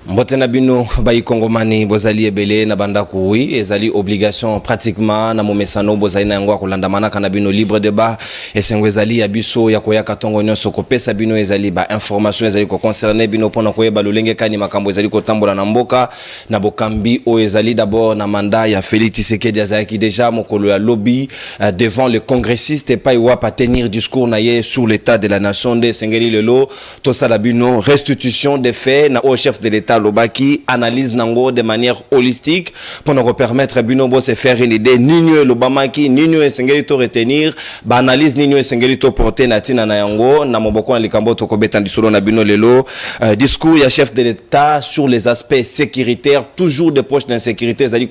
Mbotena bino bayi kongomani bozali ebele na banda kuwi ezali obligation pratiquement na momesano bozali na yango kolandamana kana bino libre débat esengo ezali ya biso ya koya katongo nyonso kopesa bino ezali ba information ezali ko concerner bino pona koyeba lolenge kani makambo ezali kotambola na mboka na bokambi o ezali d'abord na mandat ya Félix Tshisekedi azaki déjà mokolo ya lobby devant les congressistes et pas iwa pa tenir discours na ye sur l'état de la nation de sengeli lelo to sala bino restitution des faits na au chef de l'état Lobaki analyse nango de manière holistique pour nous permettre binobo se faire une idée ninyo lobamaki ninyo esengeli to retenir ba analyse ninyo esengeli to porter na tina na yango na moboko na likambo to kobeta ndisolo na bino lelo discours ya chef de l'état sur les aspects sécuritaires toujours des poches d'insécurité zali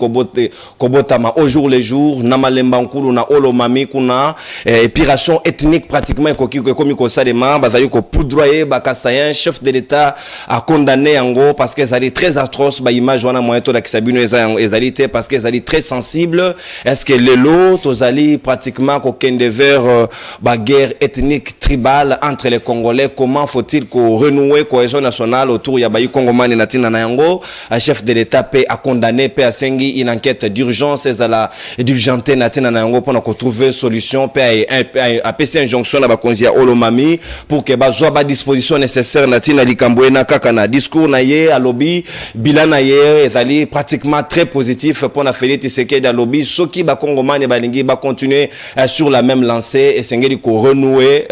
kobotama au jour le jour na malemba nkulu na olomami kuna épuration ethnique pratiquement komi ko salema bazali ko poudroyer bakasayen chef de l'état a condamné yango parce que ça est très atroce ba image wana moyen to la kisabino ezalité parce que ça est très sensible est-ce que lelo tozali pratiquement kokende vers ba guerre ethnique tribale entre les Congolais comment faut-il ko renouer cohésion nationale autour ya ba Congomani natina na yango chef de l'état paix a condamné paix a sengi une enquête d'urgence ezala d'urgente natina na yango pour trouver solution paix a PC injonction na ba konzia olomami pour que ba joa ba disposition nécessaire natina likambo na kaka na discours na ye lobby bilan hier ezali pratiquement très positif pour na Félix Tshisekedi da lobby soki ba kongomani balingi ba continuer sur la même lancée et sengeli ko renouer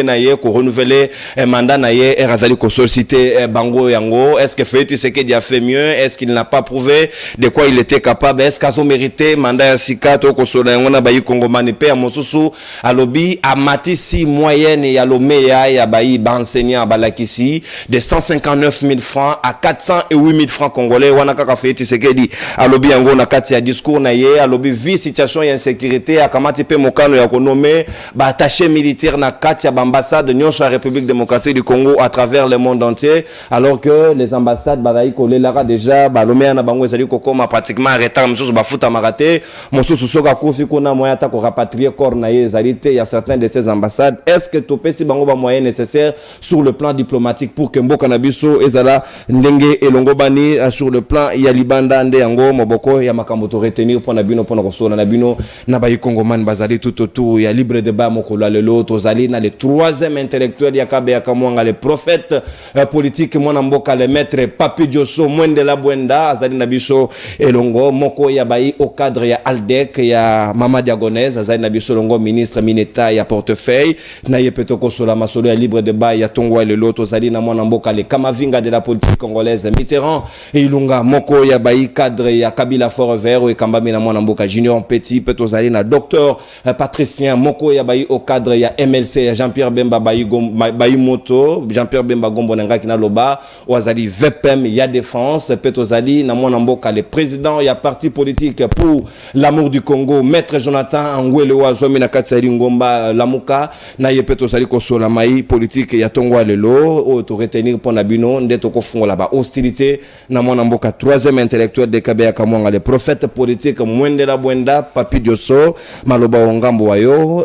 na ye ko renouveler mandat na ye ezali ko solliciter bango yango est-ce que Félix Tshisekedi a fait mieux est-ce qu'il n'a pas prouvé de quoi il était capable est-ce qu'il a mérité mandat ya sikato ko sola yango na ba kongomani pe mosusu a lobby a matisi moyenne ya lomeya ya ba enseignant balakisi de 159 000 francs à 408 000 francs congolais wana kaka Félix Tshisekedi alobi yango na kati ya discours na ye alobi vi situation ya insécurité akamati pe mokano ya konome ba attaché militaire na kati ya ambassade nyonso ya République démocratique du Congo à travers le monde entier alors que les ambassades bazali kolelara déjà ba lomea na bango ezali kokoma pratiquement en retard mosusu bafuta marate mosusu soka kofi kuna moyen ta ko rapatrier corps na ye ezalité il y a certains de ces ambassades est-ce que topesi bango ba moyens nécessaires sur le plan diplomatique pour que mboka na biso ezala ndenge elongo bani sur le plan ya libanda nde yango moboko ya makambo to retenir pour na bino pour na kosola na bino na ba Congomani bazali tout autour ya libre débat mokolo lelo tozali na le troisième intellectuel ya kabe ya kamwanga le prophète politique mwana mboka le maître Papi Diosso Mwende la Bwenda azali na biso elongo moko ya bai au cadre ya Aldec ya Mama Diagonese azali na biso longo ministre mineta ya portefeuille na yepeto kosola masolo ya libre débat ya tongwa lelo tozali na mwana mboka le Kamavinga de la politique congolaise Mitterrand et Ilunga moko ya bai cadre ya Kabila Fort Vert et Kambami na mwana mboka Junior Petit petozali na docteur Patricien moko ya bai au cadre ya MLC ya Jean-Pierre Bemba bai moto Jean-Pierre Bemba Gombo ngaki na loba wazali VPM ya défense petozali na mwana mboka le président ya parti politique pour l'amour du Congo maître Jonathan Angwele Wazomi na katsali ngomba lamuka na ye petozali kosola mai politique ya tongwa lelo o to retenir pour na bino ndeto ko fungola ba hostilité na mwana mboka troisième intellectuel de Kabea Kamwanga le prophète politique Mwende la Bwenda Papi Diosso maloba ongambo wayo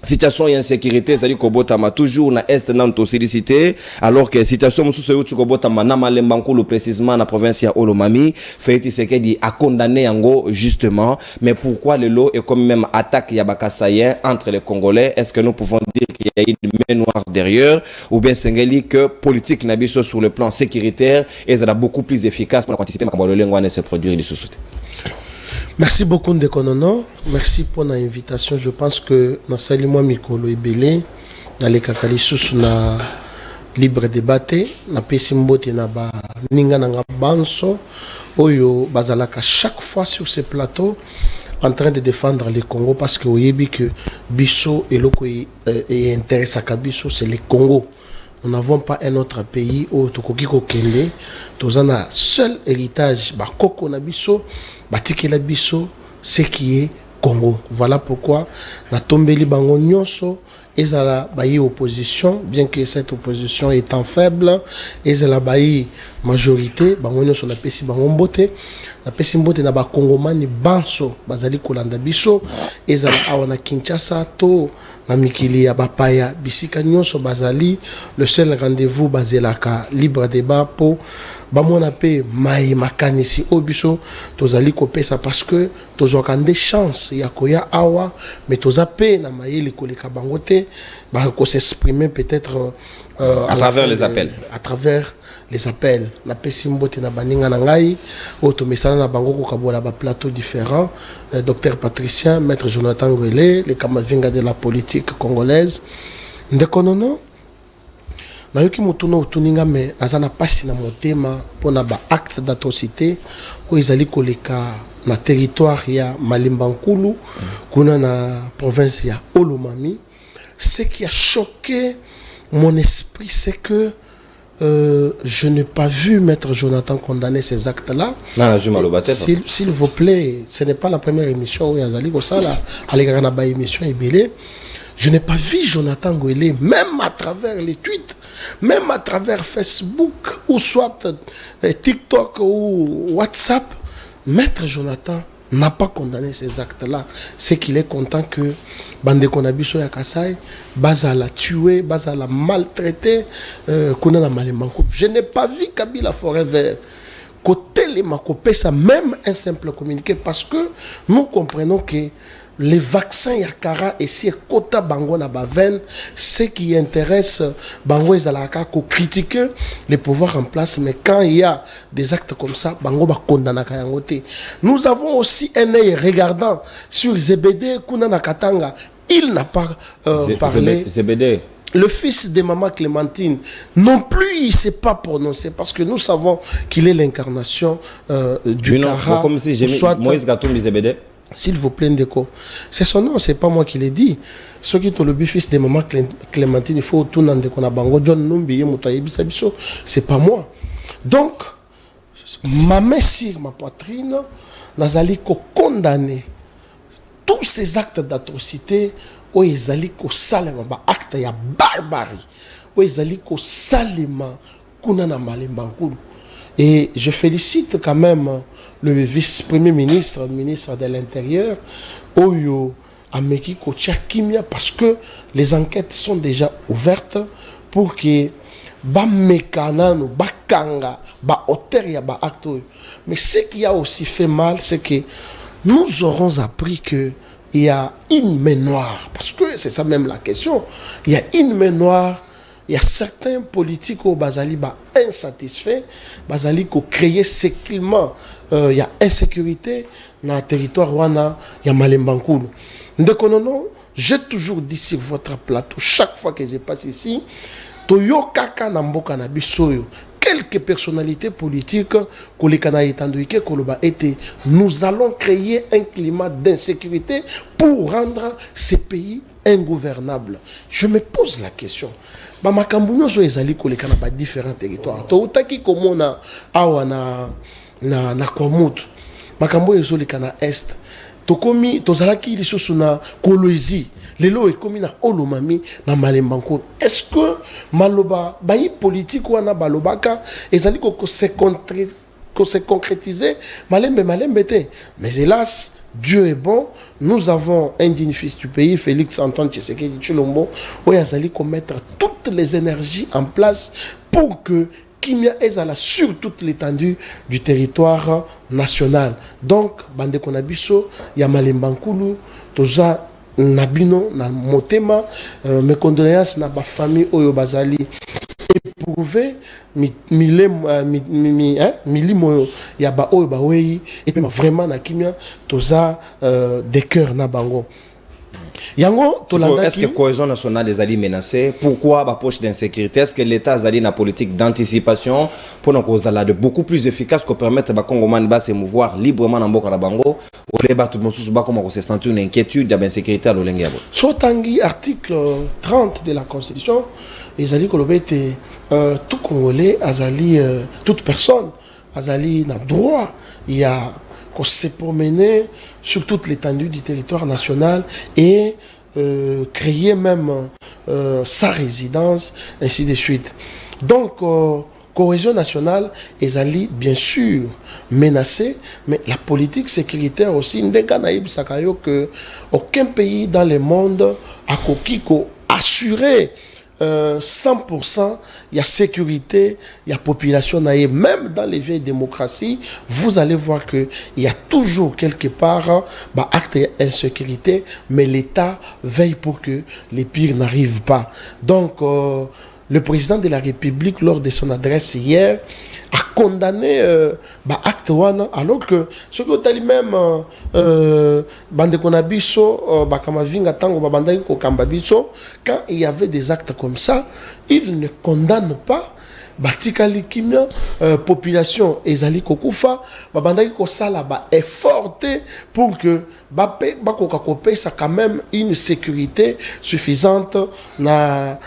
situation d'insécurité c'est-à-dire kobotama toujours na est na sollicité alors que situation mususu yo kobotama na malemba nkulu précisément na province ya Olomami Félix Tshisekedi a condamné yango justement mais pourquoi le lot est comme même attaque ya bakasayen entre les Congolais est-ce que nous pouvons dire qu'il y a une main noire derrière ou bien sengeli que politique na biso sur le plan sécuritaire est beaucoup plus efficace pour anticiper makambo lengo ne se produire les sociétés. Merci beaucoup Ndekonono. Merci pour l'invitation. Je pense que dans Salimo Mikolo Ebele, dans les kakali sous na libre débat, na pesimbote na ba ninga na banso, oyo bazalaka chaque fois sur ces plateaux en train de défendre le Congo parce que oyebi que biso et loko est intéressé à biso c'est le Congo. Nous n'avons pas un autre pays où Tokokiko Kende, Tozana seul héritage, Koko Nabiso, Batikela Biso, ce qui est Congo. Voilà pourquoi la Tombeli Bango Nyonso, ezala bayi opposition, bien que cette opposition étant faible, ezala bayi majorité, bango nyonso na pesi bango mbote, na pesi mbote na ba Kongomani banso bazali kolanda biso, ezala awana Kinshasa to na mikili ya bapaya bisika nyonso bazali le seul rendez-vous bazelaka libre débat po bamona pe mai makanisi obiso tozali kopesa parce que tozwaka nde chance ya koya awa mais toza pe na mayeli koleka bango te ba ko s'exprimer peut-être à travers les appels. À travers les appels. La Pessimbote na baninga nangai, automesana na bango ko kabola ba plateaux différents. Docteur Patricien, Maître Jonathan Gwele, les Kamavinga de la politique congolaise. Ndekonono, na yoki mutuno utuninga me azana pasi na motema pona ba acte d'atrocité ko izali koleka na territoire ya Malimbankulu, kuna na province ya Olomami. Ce qui a choqué mon esprit, c'est que je n'ai pas vu Maître Jonathan condamner ces actes-là. S'il vous plaît, ce n'est pas la première émission où Yazali Gosala, à émission Ebele. Je n'ai pas vu Jonathan Gwele, même à travers les tweets, même à travers Facebook, ou soit TikTok ou WhatsApp. Maître Jonathan n'a pas condamné ces actes-là. C'est qu'il est content que Bande Konabiso ya Kasai, Baza l'a tué, Baza l'a maltraité, Kuna Malimbanko. Je n'ai pas vu Kabila Forêt Vert côté les Makopesa, même un simple communiqué, parce que nous comprenons que les vaccins Yakara et si Kota Bango na Baven, ce qui intéresse Bango et Zalaka, qu'on critique les pouvoirs en place, mais quand il y a des actes comme ça, Bango va condamner Kayangote. Nous avons aussi un œil regardant sur ZBD Kunana Katanga. Il n'a pas parlé. ZBD. Le fils de Maman Clémentine, non plus il ne s'est pas prononcé parce que nous savons qu'il est l'incarnation du Kara. Comme si j'ai mis Moïse Gatoum ZBD. S'il vous plaît, Ndeko. C'est son nom, c'est pas moi qui l'ai dit. Ceux qui ont le fils de Maman Clémentine, il faut tourner Ndeko na bango John Numbi Bisabiso, c'est pas moi. Donc, ma main sur ma poitrine, nazali ko condamner tous ces actes d'atrocité où ils allaient ko salema ba acte ya barbarie, où ils allaient ko salema kunana malimbankulu. Et je félicite quand même le vice-premier ministre, le ministre de l'Intérieur, Oyo Ameki Kocha Kimia, parce que les enquêtes sont déjà ouvertes pour que ba mekana no ba kanga ba auteur ya ba acte. Mais ce qui a aussi fait mal, c'est que nous aurons appris que il y a une main noire, parce que c'est ça même la question. Il y a une main noire. Il y a certains politiques au Bazali insatisfaits, Bazali qui ont créé ce climat. Il y a insécurité dans le territoire Wana, il y a Malimbankulu. Ndekonono, j'ai toujours dit sur votre plateau, chaque fois que je passe ici, Toyo Kaka Namboka Nabisoyo, quelques personnalités politiques, nous allons créer un climat d'insécurité pour rendre ces pays ingouvernables. Je me pose la question. Makambo nyonso ezali koleka na différents territoires. To utaki komona awa na Kwamut. Makambo ezoleka na est. Tokomi tozalaki lisusu na Kolwezi. Lelo ekomi na Olomami na Malimbankulu. Est-ce que maloba bayi politique wana balobaka ezali ko se concrétiser malembe te. Mais hélas, Dieu est bon. Nous avons un digne fils du pays, Félix Antoine Tshisekedi Tshilombo, où il a fallu mettre toutes les énergies en place pour que Kimia ezala sur toute l'étendue du territoire national. Donc, Bande Konabiso, ya Malimbankulu, toza Nabino, na Motema, mes condoléances na ba famille Oyo Bazali. Éprouvé milimo ya ba oyo ba wei et puis vraiment na kimia toza des cœurs na bango yango tolanda. Est-ce que la cohésion nationale est menacée? Pourquoi la poche d'insécurité? Est-ce que l'État a une politique d'anticipation pour nous causer de beaucoup plus efficace que permettre aux Congolais de se mouvoir librement dans le Bango ou les battre comme se sentir une inquiétude d'insécurité à l'Olengabo? Sotangi article 30 de la Constitution, Azali Kolobete, tout Congolais, Azali, toute personne, Azali n'a droit, il y a qu'on se promener sur toute l'étendue du territoire national et créer même sa résidence, ainsi de suite. Donc, cohésion nationale ezali bien sûr menacée, mais la politique sécuritaire aussi ndeka naïb sakayo que aucun pays dans le monde a kokiko assuré 100%, il y a sécurité, il y a population, même dans les vieilles démocraties, vous allez voir qu'il y a toujours quelque part acte d'insécurité, mais l'État veille pour que les pires n'arrivent pas. Donc, le président de la République, lors de son adresse hier, a condamné acte wana, alors que ce que tu as même bande konabiso bakamavinga tango babandaki ko kambabiso, quand il y avait des actes comme ça, il ne condamne pas batikali kimia population ezali kokufa babandaki ko sala ba effort pour que bakoka kopesa quand même une sécurité suffisante na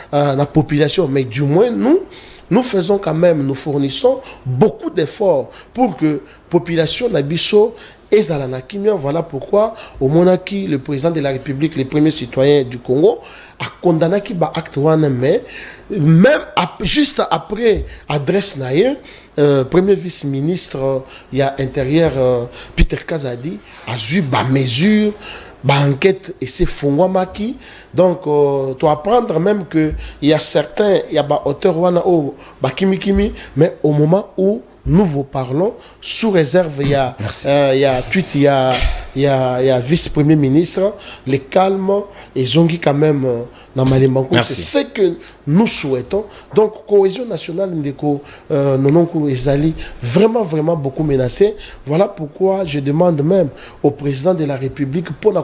population, mais du moins nous faisons quand même, nous fournissons beaucoup d'efforts pour que la population n'abisso et Zalanakimia. Voilà pourquoi, au Monaki, le président de la République, les premiers citoyens du Congo, a condamné qui ba acte wana, mais même juste après adresse naïe, premier vice-ministre, il y a intérieur Peter Kazadi, a eu ba mesure. Enquête et c'est Fongwamaki. Donc, tu vas apprendre même qu'il y a certains, il y a des auteurs Kimi, mais au moment où nous vous parlons, sous réserve, il y a tweet, il y a vice-premier ministre, les calmes, et Zongi quand même dans Malimbankou. C'est ce que nous souhaitons. Donc, cohésion nationale, Nononkou et Zali, vraiment beaucoup menacée. Voilà pourquoi je demande même au président de la République pour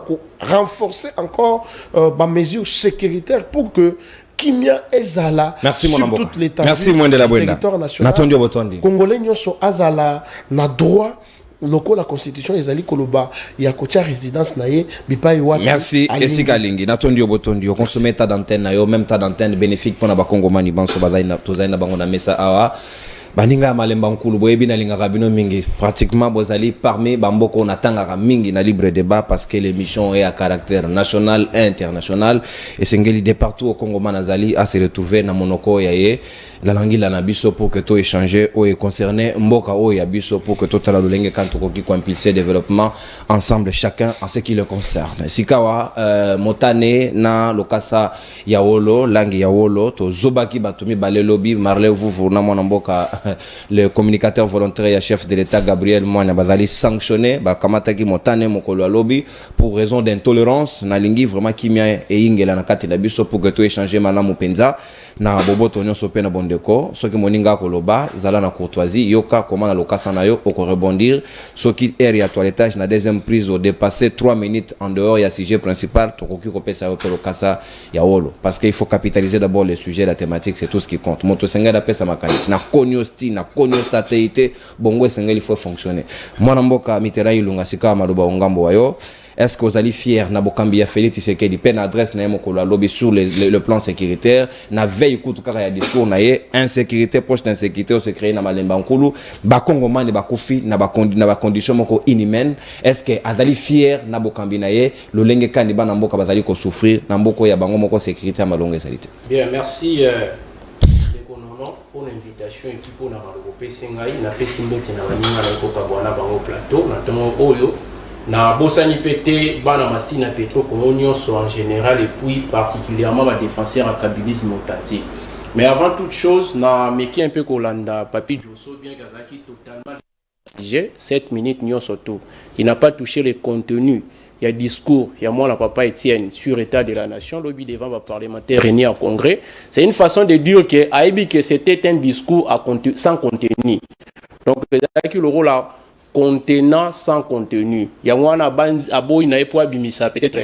renforcer encore ma mesure sécuritaire pour que Kimia Ezala sur toute l'étendue du territoire national. Congolais nyonso azala na droit loko la constitution ezali koloba ya kotia résidence naye bipai wapi. Merci Esikalingi natondi obotondi consommer ta d'antenne na yo même ta d'antenne bénéfique pour na bakongomani banso bazaina tozaina bango na mesa awa baninga malemba nkulu boyebi na linga rabino mingi pratiquement bozali parmi bamboko natanga mingi na libre débat parce que l'émission est à caractère national et international et sengeli de partout au Congo manazali à se retrouver na monoko yaye la langue la nabiso pour que tout échanger ou est concerné mboka o ya biso pour que tout la lenge quand to ko impulser développement ensemble chacun en ce qui le concerne sikawa motane na lokasa ya wolo langue ya wolo to zobaki batumi balelobi marle vuvu na mona mboka le communicateur volontaire et chef de l'État Gabriel Moana Bazali sanctionné Kamataki Motane Mokolo lobby pour raison d'intolérance na lingi vraiment kimia et ingela na kati na biso pour que tout échanger malamu penza na boboto nyonso pe na bondeko soki moninga koloba zala na courtoisie yoka comment na lokasa na yo ko rebondir soki air ya toilettage na deuxième prise au dépasser 3 minutes en dehors ya sujet principal to koki ko pesa yo lokasa ya wolo parce qu'il faut capitaliser d'abord le sujet la thématique c'est tout ce qui compte moto senga da pesa makanisi na konyosti na konyostateite bongo senga il faut fonctionner mwana mboka mitera ilunga sika maluba ongambo wayo. Est-ce que vous allez fier na bokambi ya Félix Tshisekedi peine adresse na yemo ko lobby sur le plan sécuritaire na veille kutu kaka ya discours na ye insécurité proche d'insécurité au se créer na malemba nkulu ba kongomani ba kufi na ba condition moko inhumaine. Est-ce que azali fier na bokambi na ye lo lenge kandi ba na mboka bazali ko souffrir na mboko ya bango moko sécurité ya malonga salite. Bien, merci pour l'invitation et puis pour na malopé sengai na pesimboki na baninga na ko kabwana bango plateau na tongo oyo na bosani pété bana masina petro nyonso en général et puis particulièrement ma défenseur à kabilisme motati. Mais avant toute chose na meki un peu kolanda papi Josso bien Gazaki totalement 7 minutes nyonso tout. Il n'a pas touché le contenu. Il y a discours, il y a moi, la papa Étienne, sur l'état de la nation, lobby devant le parlementaire réuni en congrès. C'est une façon de dire que c'était un discours sans contenu. Donc, c'est le rôle là. Contenant sans contenu. Il y a peut-être.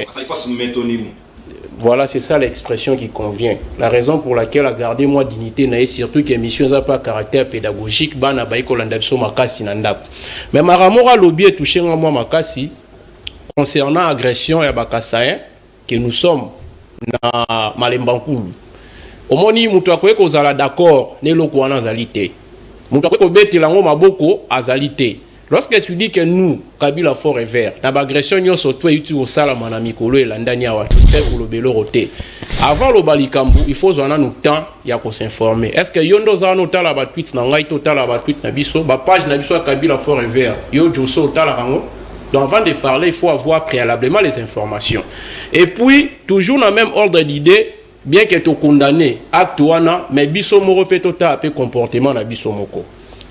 Voilà, c'est ça l'expression qui convient. La raison pour laquelle a gardé moi dignité et surtout que l'émission n'a pas caractère pédagogique, bana baiko landabso makasi nandap. Mais maramora lobby est touché moi makasi concernant agression et bakassaïen que nous sommes na malembankulu. Omoni mutu akoye kozala d'accord ne loko wana zalité. Mutu akoye kobeti lango maboko azalité. Lorsque tu dis que nous, Kabila fort et vert, l'agression nous surtout utile au salam en amicolo et l'andania wa pour le bélo roté. Avant le balikambu, il faut qu'on a nous temps ya qu'on s'informer. Est-ce que yondo za no tala ba tweet na ngai to tala ba tweet na biso, ba page na biso Kabila fort et vert. Yo joso tala rango. Donc avant de parler, il faut avoir préalablement les informations. Et puis toujours dans le même ordre d'idée, bien que tu condamné acte wana, mais biso moro pe tota ape comportement na biso moko.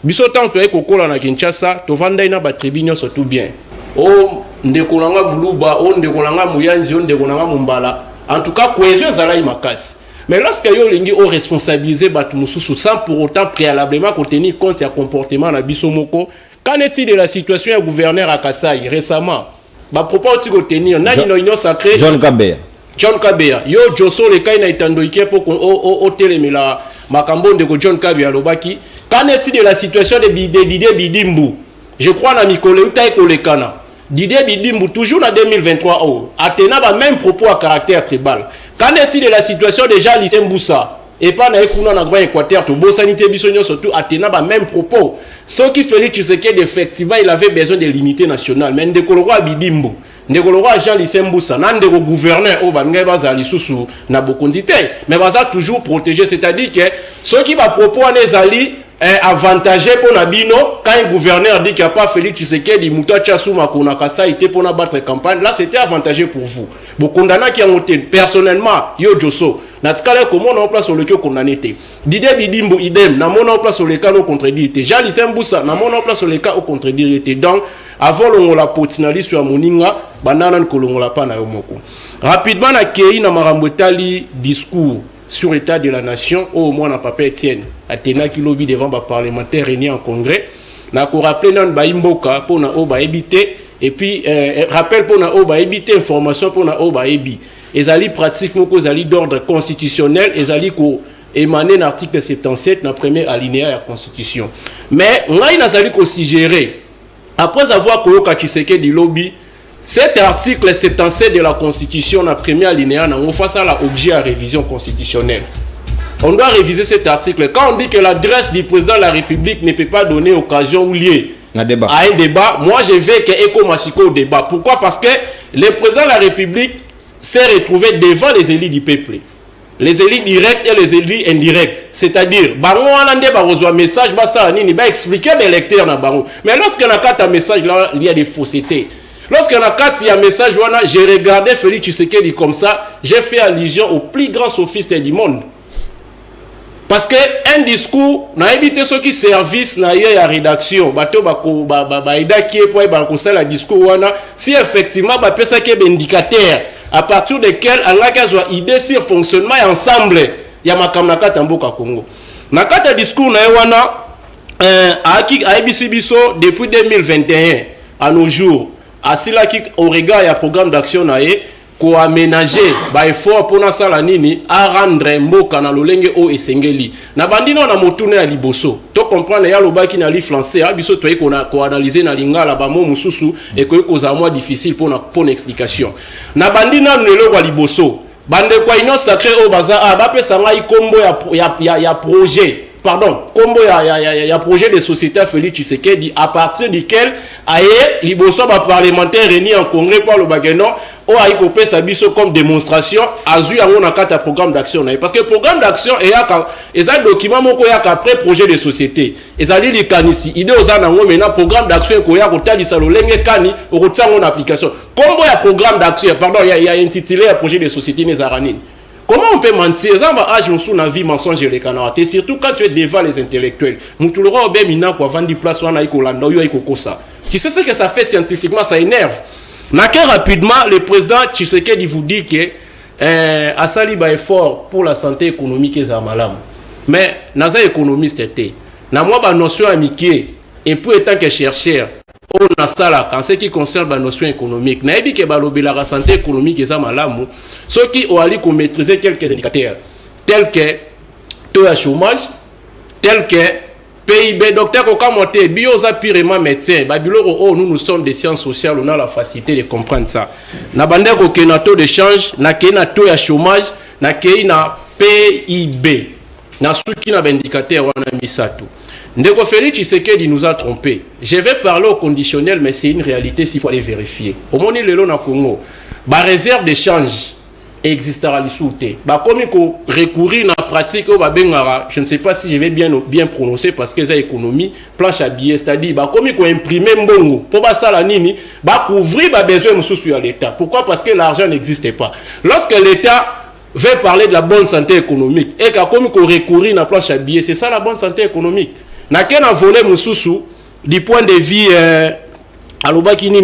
Biso tant to ekokola na Kinshasa to vanda ina ba tribunal surtout bien o ndekolanga buluba o ndekolanga muyanzi o ndekolanga mumbala en tout cas cohésion zala makasi mais lorsque yo lingi o responsabiliser batu mususu sans pour autant préalablement tenir compte ya comportement na biso moko. Qu'en est-il de la situation du gouverneur à Kasai récemment ba propos tu tenir na l'union sacrée John Kabea yo joso le kai na itandoike pour o telemela makambo ndeko John Kabea lobaki. Qu'en est-il de la situation de Didier Bidimbu? Je crois dans Nicolas Kolekana. Didier Bidimbu, toujours en 2023, Athéna a même propos à caractère tribal. Qu'en est-il de la situation de Jean Lycée Mboussa? Et pas dans le Grand Équateur, tout beau sanité bisogno, surtout Athéna a même propos. Ce qui fait que c'est qu'effectivement, il avait besoin de l'unité nationale. Mais Ndekolo Bidimbu, Ndekolo Jean Lycée Mboussa, Ndeko gouverneur, Bangay Bazali Soussou, n'a beaucoup d'idées. Mais Baza toujours protégé, c'est-à-dire que ceux qui va propos à Nezali, avantagé pour Nabino quand un gouverneur dit qu'il n'y a pas Félix Tshisekedi Mouta Tchasouma Konakasa était pour battre campagne là c'était avantagé pour vous beaucoup d'ana qui ont été personnellement yo Joso natikala comment on place sur le cas condamné Didier Bidimbo idem na mon place sur le cas au contredit Jean Lycée Mboussa na mon place sur le cas au contredit donc avant on la potinali sur moninga banana kolongo la pa na yo moko rapidement na kei na marambotali discours sur l'état de la nation, au moins na papa Etienne, Athéna qui lobby devant les parlementaires réunis en congrès, n'a qu'au rappeler nan ba imboka pour na oba éviter et puis rappel pour na oba éviter information pour na oba ébi. Ezali pratique moko ezali d'ordre constitutionnel, ezali ko émané l'article 77 na premier alinéa de la constitution. Mais ngai nazali ko suggérer après avoir koyoka Tshisekedi lobby cet article 77 de la Constitution, la première alinéa, on fait ça l'objet à révision constitutionnelle. On doit réviser cet article. Quand on dit que l'adresse du président de la République ne peut pas donner occasion ou lieu à un débat, moi je vais que Eko Machiko au débat. Pourquoi? Parce que le président de la République s'est retrouvé devant les élus du peuple. Les élus directs et les élus indirects. C'est-à-dire, Baron Alande va recevoir un message, il va expliquer des lecteurs. Mais lorsqu'on a un message, là, il y a des faussetés. Lorsqu'on a un message, j'ai regardé Félix Tshisekedi comme ça, j'ai fait allusion au plus grand sophiste du monde. Parce que un discours, on a évité ceux qui service na la rédaction, si effectivement, ça qui est indicateur, à partir desquels on a une idée sur le fonctionnement et ensemble, il y a Makamnaka Tamboka Congo. Nakata discours na a ABC Biso depuis 2021 à nos jours. Asila qui au regard il y a programme d'action naé ko aménager ba effort pour na sala nini a rendre mboka na lolenge o esengeli na bandina na motuna ya liboso to comprendre ya lobaki na li français a biso to ko analyser na lingala ba mo mususu et ko za moi difficile pour na explication na bandina nelo wa liboso bande kwa ino sacré o baza a ba pesa ngai kombo ya projet. Pardon, comme il y a projet de société Félix Tshisekedi à partir duquel les parlementaires réunis en congrès pour le Bageno ont coupé sa biso comme démonstration à un programme d'action. Parce que le programme d'action est un document après projet de société. Et ça dit les canissi. Idée aux années maintenant programme d'action qu'on a côté du salon cani au retient en application. Comme il y a programme d'action, pardon, il y a intitulé un projet de société Nezaranine. Comment on peut mentir? Ça va agir sur la vie mensonge et les canards. Et surtout quand tu es devant les intellectuels. Moutouloura Obé Mina pour vendre des places ou Anaïko Landa ou Aïko Kosa. Tu sais ce que ça fait scientifiquement, ça énerve. Naquet rapidement, le président Tshisekedi vous dit que Asali ba effort pour la santé économique et Zamalam. Mais naza économiste était. Na moi ba notion amitié et pour étant que chercheur. On a ça en ce qui concerne la notion économique. Na dit que la santé économique est malamu. Ceux qui ont allé maîtriser quelques indicateurs tels que taux de chômage, tels que PIB. Docteur Kokamote, bioza pirement médecin. Nous sommes des sciences sociales, on a la facilité de comprendre ça. Na bande ko na taux de change, na na taux de chômage, na PIB. Na ceux qui na indicateur on a mis ça tout. Ndeko Félix Tshisekedi nous a trompés. Je vais parler au conditionnel, mais c'est une réalité s'il faut aller vérifier. Au moment où le Congo, la réserve d'échange existera l'issouté. Comme il faut recourir à la pratique, je ne sais pas si je vais bien prononcer parce que c'est économie, planche à billets, c'est-à-dire comme il faut imprimer mbongo pour ça la nini, couvrir les besoins de l'État. Pourquoi? Parce que l'argent n'existe pas. Lorsque l'État veut parler de la bonne santé économique et comme il faut recourir à la planche à billets, c'est ça la bonne santé économique. N'a qu'un volet Moussoussou du point de vue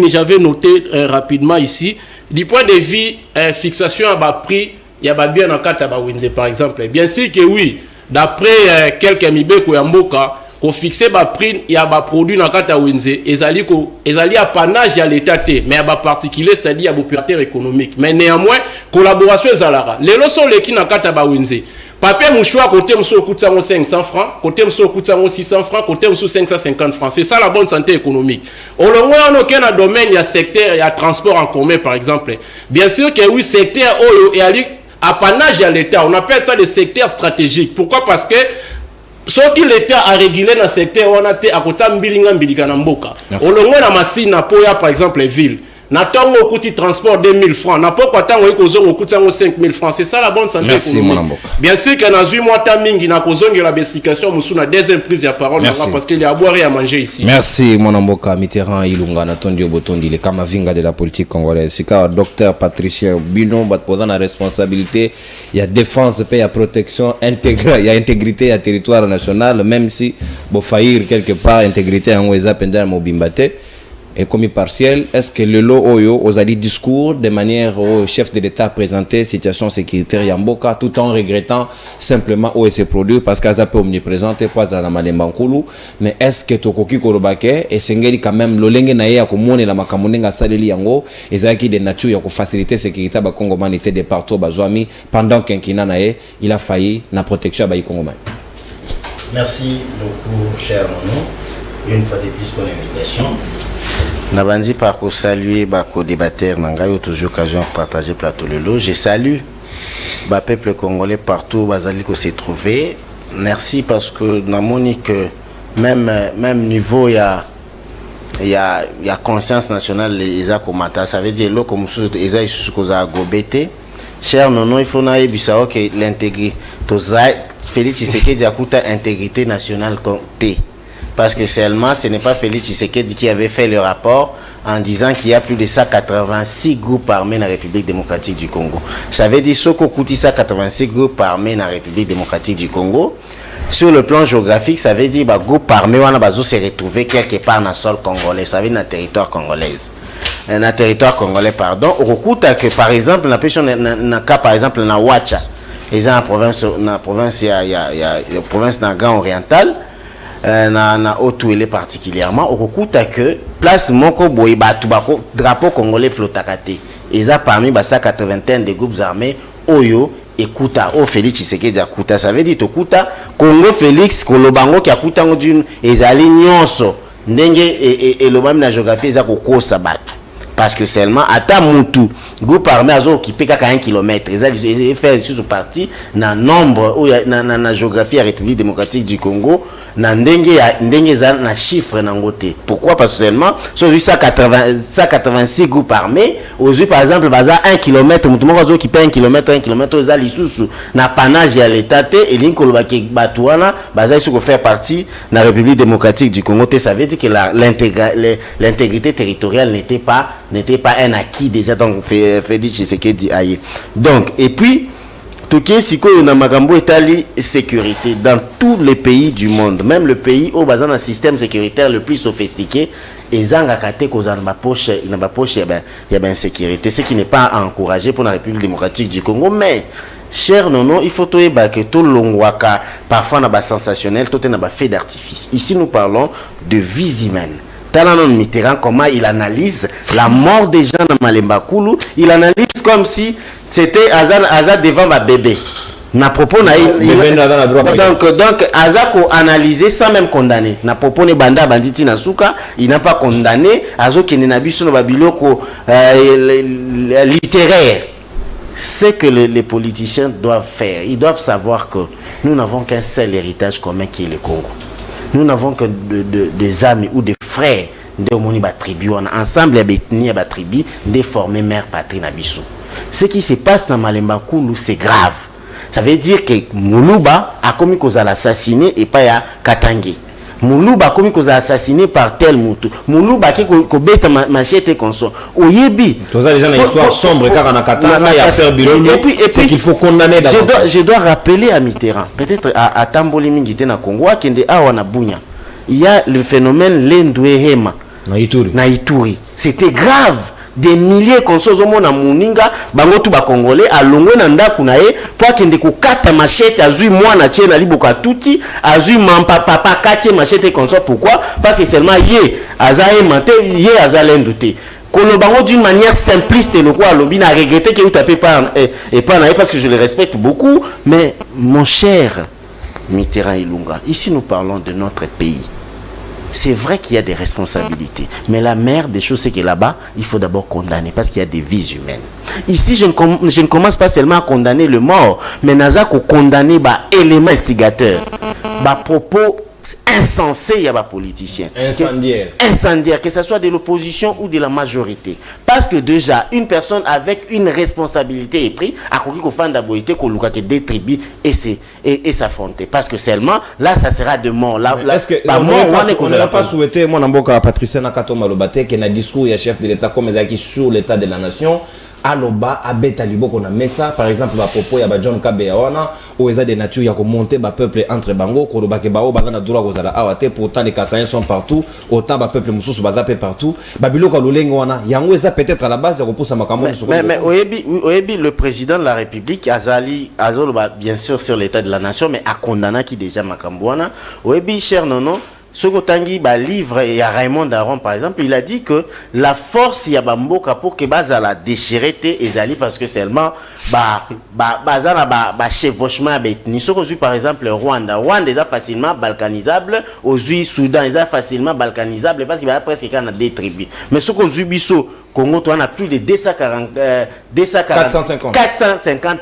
j'avais noté rapidement ici du point de vue fixation à bas prix il y a bien en cas par exemple bien sûr que oui d'après quelques mibeko ya mboka qu'on fixe bas prix il y a bas produit dans cas Winze ezali apanage à l'état T mais à bas particulier c'est-à-dire à opérateur économique mais néanmoins collaboration zalara les leçons les qui dans cas Winze papier mouchoir côté monsieur coûte 500 francs, côté monsieur coûte 600 francs, côté monsieur 550 francs. C'est ça la bonne santé économique. Au long on a aucun domaine, il y a secteur, il y a transport en commun par exemple. Bien sûr que oui, secteur et apanage à l'État, on appelle ça des secteurs stratégiques. Pourquoi? Parce que ce qui l'État a régulé dans le secteur, on a été à côté de Mbilinga Mboka. Au long on a machine à Poya par exemple les villes. N'attend au coût de transport 2000 francs. N'a pas quoi tant au coût de 5000 francs. C'est ça la bonne santé économique. Bien sûr qu'il y a 8 mois de n'a pas besoin de la explication. Nous sommes deuxième prise de parole parce qu'il y a à boire et à manger ici. Merci mon amboka Mitterrand Ilunga Natondio Botondi le Kamavinga de la politique congolaise. C'est quand docteur Patricia Bino va poser la responsabilité. Il y a défense, il y a protection intégrale, il y a intégrité, il y a territoire national même si bon faillir quelque part intégrité en Oueza Pendal Mobimbate. Et comme partiel, est-ce que le lot oyo aux alliés discours de manière au chef de l'État présenter situation sécuritaire Yamboka tout en regrettant simplement où se produit parce qu'à peut omniprésente pas dans la Malembankulu mais est-ce que tokoki korobake et sengeli quand même lolenge na ya komone la makamunenga saleli yango ezaki de nature ya ko faciliter sécurité ba Congomani était de partout bazwami pendant quinquennat nae il a failli na protection ba Congomani. Merci beaucoup cher Mono une fois de plus pour l'invitation. Nabandi par saluer ba co-débatteur nangayo toujours occasion de partager plateau lelo. Je salue ba peuple congolais partout bazali ko se trouver. Merci parce que na monique même niveau il y a conscience nationale les a komata ça veut dire lo comme eza isusu koza gobete. Cher nono il faut na ebisa que l'intégrité toza Félix Tshisekedi akuta intégrité nationale T. Parce que seulement ce n'est pas Félix Tshisekedi qui avait fait le rapport en disant qu'il y a plus de 186 groupes armés dans la République démocratique du Congo. Ça veut dire que Kouti 186 groupes armés dans la République démocratique du Congo. Sur le plan géographique, ça veut dire que les groupes armés vont se retrouver quelque part dans le sol congolais, ça veut dire dans le territoire congolais. Dans le territoire congolais, pardon. Au coup, par exemple, dans le cas par exemple, dans Ouacha, ils ont la province, il y a la province Grand oriental. Na Haut-Ouélé particulièrement au coup que place moko boy batu bako drapeau congolais flotakate eza parmi ba 181 des groupes armés oyo ekuta o Félix Tshisekedi akuta ça veut dire tokuta Congo Félix kolobango ki akuta ngudine ezali nyonso ndenge et le même na géographie eza kokosa batu parce que seulement ata mutu groupe armé azo occupé kaka 1 km ils fait sur parti na nombre ou na géographie ya République démocratique du Congo na ndenge za na chiffre na ngote. Pourquoi? Parce que seulement sur 186 groupes armés aujourd'hui par exemple baza 1 km mutu moko azo occupé 1 km za lisusu na panage ya l'état et linko lo baki batuana baza isu ko faire partie na République démocratique du Congo. Ça veut dire que l'intégrité territoriale n'était pas un acquis déjà donc Félix Tshisekedi aye. Donc et puis tout ce qui est makambo etali sécurité dans tous les pays du monde, même le pays où bazan un système sécuritaire le plus sophistiqué et zanga kate kozana ba poche il y a sécurité, ce qui n'est pas encouragé pour la République démocratique du Congo. Mais cher nono, il faut que tout longwaka parfois na ba sensationnel, tout na ba fait d'artifice. Ici nous parlons de vies humaines. Talanon Mitterrand, comment il analyse la mort des gens dans Malemba Kulu, il analyse comme si c'était Azad devant ma bébé. Na propos na donc Azako analysé sans même condamner. Na propos ne banda banditi na suka, il n'a pas condamné Azo qui n'a biso no babiloko littéraire. C'est que les politiciens doivent faire. Ils doivent savoir que nous n'avons qu'un seul héritage commun qui est le Congo. nous n'avons que des amis ou des frères de moni ba tribu ensemble ya betni ya ba tribu de former mère patrie na biso. Ce qui se passe dans Malemba Kulu c'est grave. Ça veut dire que Muluba a commis cause à l'assassiner et pas ya Katangi. Muluba a commis cause à assassiner par tel mutu. Muluba qui bête machete conso. Oyebi. Tout ça déjà une histoire sombre car na Katanga ya faire bilolo. C'est qu'il faut condamner d'abord. Je dois rappeler à Mitterrand, peut-être à Tamboli Mingite na Congo, kende awa na Bunya. Il y a le phénomène Lendouehema na Ituri. C'était grave. Des milliers consos au na muninga bango tu ba congolais alongwe na ndaku na ye po kende ko kata machete azui mwana tie na liboka tuti azui papa kati machete conso. Pourquoi? Parce que seulement ye azaye mante ye azalendoute kolobango d'une manière simpliste le quoi lobi na regretter que tu tapé pas et pas na parce que je le respecte beaucoup, mais mon cher Mitterrand Ilunga, ici nous parlons de notre pays. C'est vrai qu'il y a des responsabilités, mais la mère des choses, c'est que là-bas, il faut d'abord condamner parce qu'il y a des vies humaines. Ici, je ne commence pas seulement à condamner le mort, mais naza ko condamner ba élément instigateur, ba propos insensé, il y a des politiciens. Incendiaire, que ce soit de l'opposition ou de la majorité. Parce que déjà, une personne avec une responsabilité est prise, à quoi qu'il faut d'abord que des tribus et s'affronter. Parce que seulement, là, ça sera de mort. Est-ce que on n'a pas souhaité, moi, Namboka Patricia Nakato Malobate, qui a un discours, il y a chef de l'État comme Ezaki sur l'état de la nation, aloba abeta libo qu'on a mis ça par exemple à propos ya ba John Kabeyawana ou eza des nature ya ko monter ba peuple entre bango ko loba ke bao ba na droit ko zala awate pourtant les Kassaïens sont partout autant ba peuple mususu ba zapé partout ba biloko lolengo wana yango eza peut-être à la base ya ko poussa makambo mais oyebi le président de la République azali azoloba bien sûr sur l'état de la nation mais a condamné qui déjà makambo wana oyebi cher nono Sokotangi ba livre et à Raymond Daron par exemple, il a dit que la force ya bamboka pour que baza la déchirer ezali parce que seulement bazana ba chevauchement betni. Soko par exemple Rwanda est facilement balkanisable, aux Soudan est facilement balkanisable parce qu'il y a presque des tribus. Mais soko biso Congo, on a plus de 450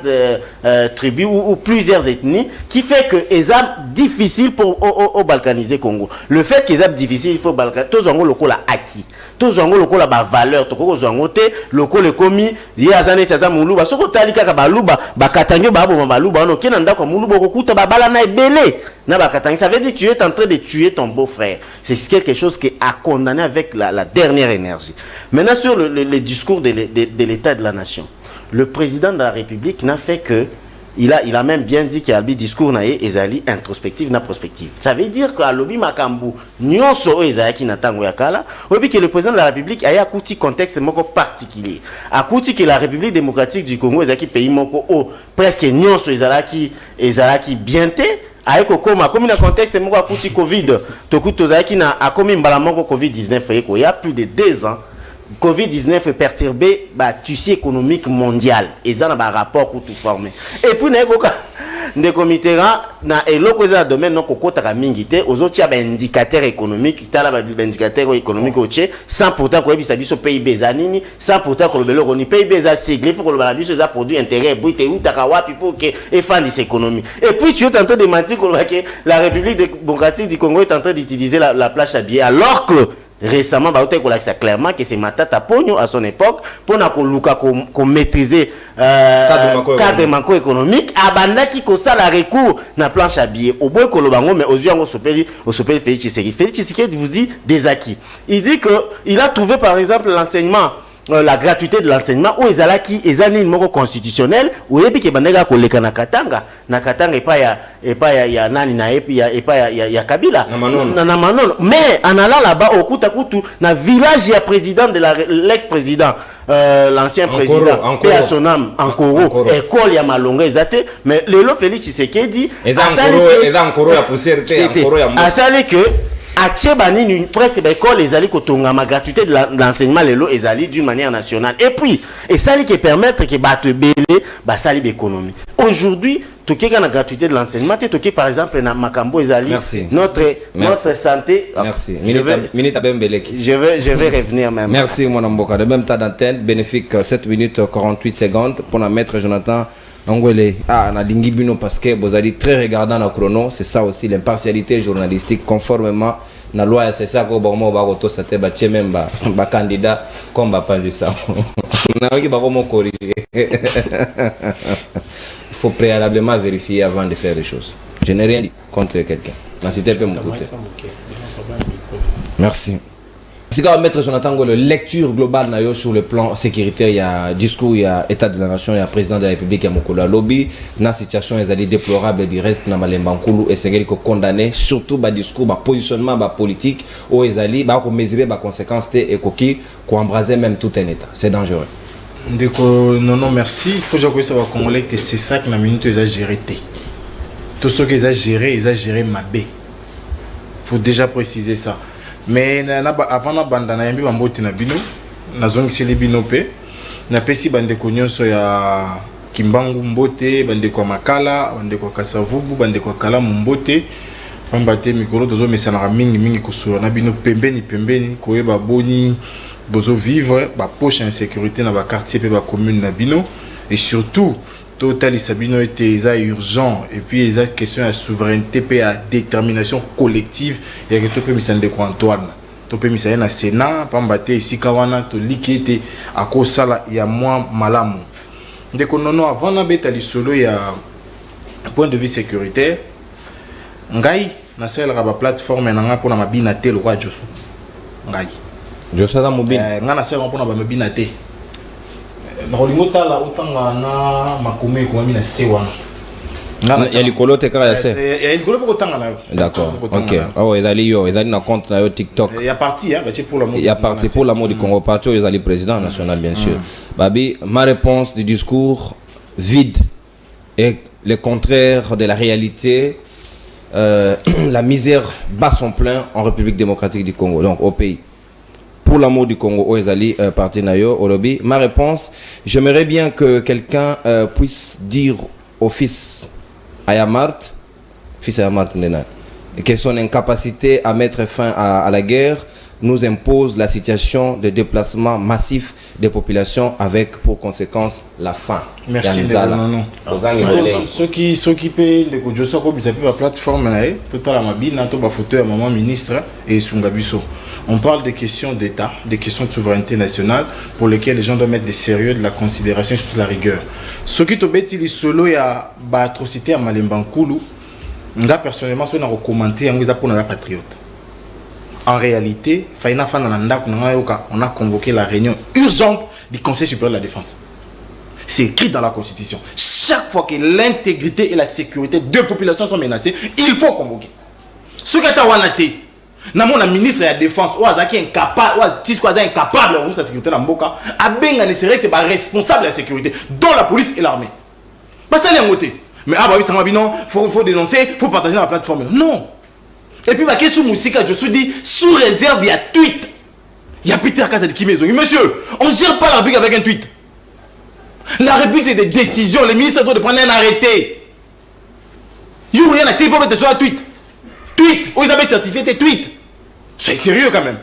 tribus ou plusieurs ethnies qui fait que c'est difficile pour balkaniser Congo. Le fait qu'ils est difficile, il faut balkaniser. Tous les locaux la acquis. Tous les locaux la valeur. Tous les locaux les commis. Il y a des gens qui ont dit que ça veut dire que tu es en train de tuer ton beau-frère. C'est quelque chose qui est à condamner avec la dernière énergie. Maintenant, sur le discours de l'état de la nation, le président de la République n'a fait que il a même bien dit qu'il y a un discours naïe ezali introspectif na prospective. Ça veut dire que alobi makambu nyonso ezali ki natango yakala, obi que le président de la République a akuti contexte moko particulier. Akuti que la République démocratique du Congo ezali pays moko presque nyonso ezalaki bienté. Aiko koma comme dans contexte moko akuti Covid, tokuto ezali na akomi mbala moko Covid-19 il y a plus de 2 ans. Covid-19 perturbé bah tissu économique mondial et ça n'a rapport pour tout former et puis des comités na eloko za domaine non kokota ka mingité aux autres ba indicateur économique tala ba indicateur économique oche sans pourtant ko ebisa biso PIB zanini sans pourtant ko lobelo ni PIB za sigle faut ko lobala biso za produit intérêt brut et utaka wapi pour que efandi cette économie et puis tu es en train de mentir que la République démocratique du Congo est en train d'utiliser la plage à billets alors que récemment, ça clairement que c'est Matata Pogno à son époque pour qu'on maîtriser cadre macroéconomique. Abanda qui ça la recours na planche à billets. Au bout Kolobango, mais aux yeux on s'appelle Félix Tshisekedi. Félix Tshisekedi vous dit des acquis. Il dit que il a trouvé par exemple l'enseignement. La gratuité de l'enseignement où ils allaient qui ils moko constitutionnel où et puis que bandega koleka na Katanga et pas ya nani na et pas ya Kabila na Manono mais en allant là-bas au Kutakutu na village ya président de l'ex-président l'ancien président paix à son âme Ankoro école ya Malonga ezate mais lelo Félix Tshisekedi Ankoro ya pousserté Ankoro ya asali que Achebani une presse école les alliés kotonga ma gratuité de l'enseignement lelo les alliés d'une manière nationale et puis et ça qui permettre que battre belé ba sali d'économie aujourd'hui tout qui a la gratuité de l'enseignement tout par exemple na makambo les alliés notre santé merci minute Bembeleki je vais revenir même merci mon amboka de même temps d'antenne bénéfique 7 minutes 48 secondes pour la maître Jonathan Angwele, na lingi bino parce que vous allez très regardant le chrono, c'est ça aussi l'impartialité journalistique conformément na loi, c'est ça que bon ba auto ça te ba même ba candidat comme ba panzi ça. Na qui ba comment corriger. Il faut préalablement vérifier avant de faire les choses. Je n'ai rien dit contre quelqu'un. Na cité peu mon côté. Merci. Si vous mettre Jonathan Ngolo, lecture globale sur le plan sécuritaire, il y a discours, il y a état de la nation, il y a président de la République, il y a Mokolo lobby, na situation est déplorable du reste na Malembankulu et c'est que condamné surtout ba discours, ba positionnement, ba politique où ils ba ko mesurer ba conséquences et koki ko embraser même tout un état. C'est dangereux. Non merci, il faut que ça va congolais que c'est ça que la minute ils a géré. Tout ce qu'ils a géré ma B. Faut déjà préciser ça. Mais avant na banda na yambi bamboti na bino na zongi sele bino pe na pesi bande ko nyonso ya Kimbangu Mbote bande ko Makala bande ko Kasavubu bande ko Kala Mbote pambate mikoro dozo mesana mingi kusura na bino pembeni ko yeba boni bozo vivre ba poche insécurité na ba quartier pe ba commune na bino et surtout total sabino était urgent et puis il y a question de souveraineté et à détermination collective il y a que tout peut misande ko Antoine to peut misande na Sénat pambate ici kawana to likete à cause ça il y a moins malamu ndeko nono avant na beta li solo il y a point de vue sécuritaire ngai na sel ba plateforme na nga pour na mabina te le roi Josu ngai Josu na mobile nga na sel pour na ba mabina te Nakolingota la utanga na makome ko mami na sewana. Il y a likolo te kara ya se. Il y a likolo ko tanga na. D'accord. OK. Ah ouais, ils allaient na compte na yo TikTok. Il y a parti hein, pour l'amour. Il y a parti pour l'amour du Congo partout, ils allaient président national bien sûr. Babi, ma réponse du discours vide et le contraire de la réalité la misère bat son plein en République démocratique du Congo donc au pays. Pour l'amour du Congo, Oezali, parti nayo, Olobi. Ma réponse, j'aimerais bien que quelqu'un puisse dire au fils Ayamart, que son incapacité à mettre fin à la guerre nous impose la situation de déplacement massif des populations avec pour conséquence la faim. Merci. Ceux qui paient les Kodjosa, la plateforme, tout à la mabine, tout à fauteuil, maman ministre et Sungabiso. On parle des questions d'État, des questions de souveraineté nationale pour lesquelles les gens doivent mettre des sérieux, de la considération et surtout de la rigueur. Ce qui est solo, il y a une atrocité à Malembankulu. Moi, personnellement, je vais commenter pour la patriote. En réalité, on a convoqué la réunion urgente du Conseil supérieur de la défense. C'est écrit dans la Constitution. Chaque fois que l'intégrité et la sécurité de populations sont menacées, il faut convoquer. Ce qui est à la ministre de la défense incapable de la sécurité dans Mboka c'est pas responsable de la sécurité dont la police et l'armée pas ça les moté mais faut dénoncer faut partager dans la plateforme non et puis question musique je suis dit sous réserve il y a tweet il y a Peter Kazadi qui maison monsieur on gère pas la République avec un tweet la République c'est des décisions les ministres doivent prendre un arrêté il y a rien à TV mettre sur un tweet où ils avaient certifié tes tweets. Soyez sérieux quand même.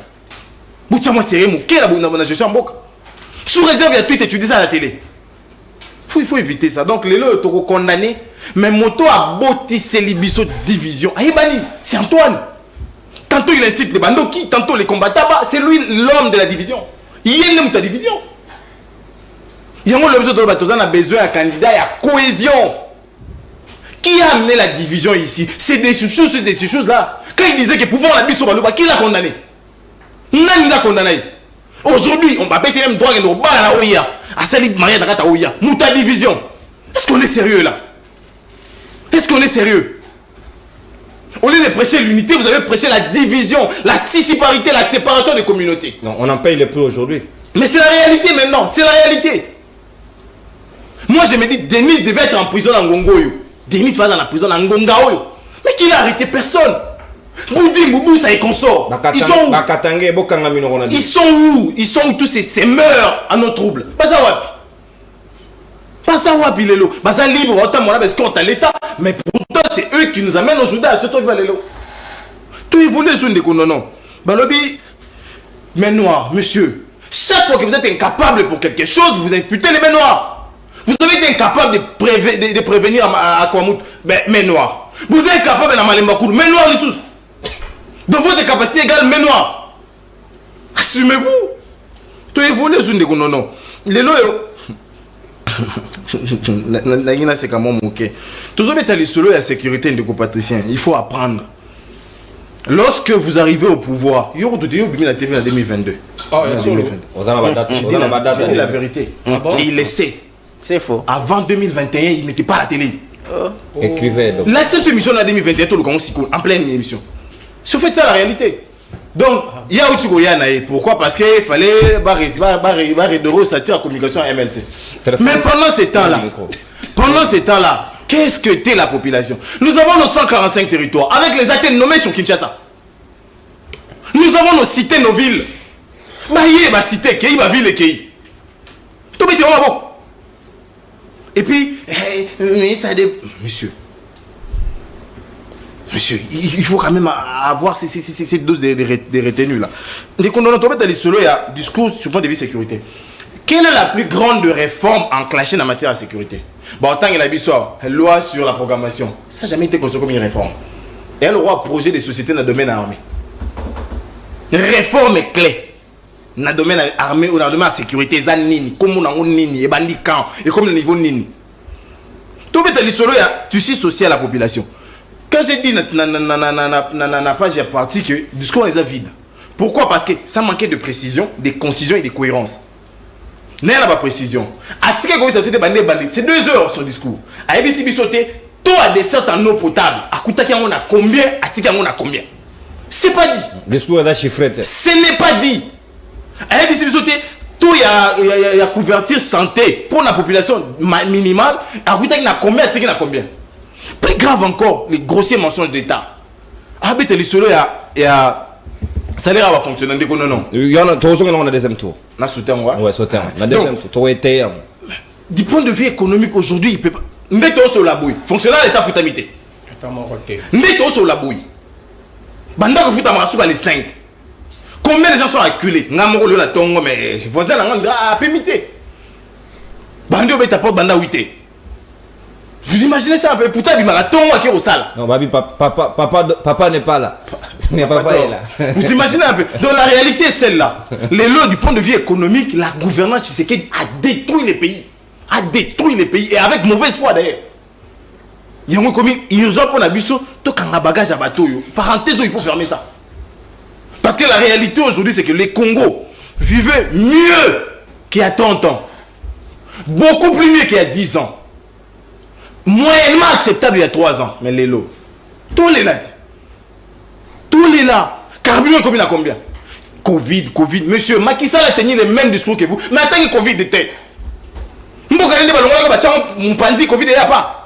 Moi sérieux, je suis en boca. Sous réserve, il y a tweet et tu dis ça à la télé. Il faut éviter ça. Donc, les lots sont condamnés. Mais Moto a bâti Libiso division. Aïbani, c'est Antoine. Tantôt il incite les bandoki, tantôt les combattants. C'est lui l'homme de la division. Il y a ta division. Il y a besoin d'un candidat, il y a cohésion. Qui a amené la division ici? C'est des choses là. Quand il disait que pouvoir la bise sur Balouba, qui l'a condamné? Nani l'a condamné? Aujourd'hui, on va baisser même droit et le bas à la OIA. À Salib Maria Dagata OIA. Mouta division. Est-ce qu'on est sérieux là? Est-ce qu'on est sérieux? Au lieu de prêcher l'unité, vous avez prêché la division, la scisparité, la séparation des communautés. Non, on en paye le prix aujourd'hui. Mais c'est la réalité maintenant, c'est la réalité. Moi je me dis, Denis devait être en prison en Gongoyo. Denis va dans la prison en Ngongaoyo. Mais qui n'a arrêté personne. Boudi, Boubou, ça y consort. Ils sont où? Ils sont où? Ils sont où tous ces mœurs à nos troubles? Pas ça, wapi. Pas ça, wapi, Lelo. Pas ça, libre, autant mon abbé, à l'État. Mais pourtant, c'est eux qui nous amènent aujourd'hui à ce truc, Lelo. Tout évolue sur des non. Balobi, mais noir, monsieur. Chaque fois que vous êtes incapable pour quelque chose, vous imputez les mains noires. Vous avez été incapable de prévenir à Kwamut, mais noir. Vous êtes incapable de Malembakour, mais noir les sous. Donc votre capacité égale mais noir. Assumez-vous. Tu évolues sur des non. Les loyaux. Nagina c'est comme mon ok. Toujours mettre les solo et la sécurité de compatriciens. Il faut apprendre. Lorsque vous arrivez au pouvoir, il y aura tout la TV en 2022. Ah, il y a solo. On a la vérité. Et il le sait. C'est faux. Avant 2021, il n'était pas à la télé. Écrivez donc. La seule émission en 2021, tout le monde en pleine émission. C'est en fait ça la réalité. Donc, il y a Outiko Yanae. Pourquoi? Parce qu'il fallait barrer de ressortir la communication à MLC. Mais pendant ce temps-là, qu'est-ce que t'es la population? Nous avons nos 145 territoires avec les actes nommés sur Kinshasa. Nous avons nos cités, nos villes. Bah, cité, Kei, ma ville et Kei. Tout est bon. Et puis, monsieur, il faut quand même avoir ces doses de retenues là. Dès qu'on a tombé dans les solos, il y a discours sur le point de vue sécurité. Quelle est la plus grande réforme enclenchée en matière de sécurité? Bon, autant qu'il a dit ça, loi sur la programmation. Ça n'a jamais été construit comme une réforme. Et le roi projet des sociétés dans le domaine armé. Réforme est clé. Dans le domaine armé ou dans le domaine de la sécurité, ça nini, comme on a nini, et bandi camp, et comme le niveau nini. Tout le monde il y a tu sais social à la population. Quand j'ai dit na page j'ai parti que le discours les a vide. Pourquoi? Parce que ça manquait de précision, de concision et de cohérence. N'est pas précision. C'est 2 heures son discours. À ABC Bissoté, tout a des sortes en eau potable. À Koutaki on a combien? À Tika on a combien? C'est pas dit. Discours est chiffré. Ce n'est pas dit. À ABC Bissoté, tout il y a couverture santé pour la population minimale. À Koutaki on a combien? À Tika on a combien? Plus grave encore, les grossiers mensonges d'État. À ABC Bissoté, il y a salaire va fonctionner non. Il y en a tous on a deuxième tour. Na soutien ouais. Ouais, soutien. Na deuxième tour. Toi été. Du point de vue économique aujourd'hui, il peut pas. Ndé sur la bouille. Fonctionnaire l'État futamité. Ndé sur la bouille. Banda ko futamasuka les 5. Combien de gens sont acculés? Ngamoko le la tongo mais voisin la ngandra a pémité. Bandi obeta porte banda 8. Vous imaginez ça un peu? Pourtant il m'a tongo qui au sala. Non, babi papa n'est pas là. Mais papa est là. Vous imaginez un peu? Donc la réalité est celle-là. Les lots du point de vue économique, la gouvernance Tshisekedi a détruit les pays. A détruit les pays. Et avec mauvaise foi d'ailleurs. Il y a comme urgent pour Nabiso, tout quand un bagage à bateau. Parenthèse, il faut fermer ça. Parce que la réalité aujourd'hui, c'est que les Congos vivaient mieux qu'il y a 30 ans. Beaucoup plus mieux qu'il y a 10 ans. Moyennement acceptable il y a 3 ans. Mais les lots. Tous les là. Tous les là. Carburant combien à combien? Covid. Monsieur, Macky Sall a tenu les mêmes discours que vous. Mais attends, Covid était. Covid n'est pas.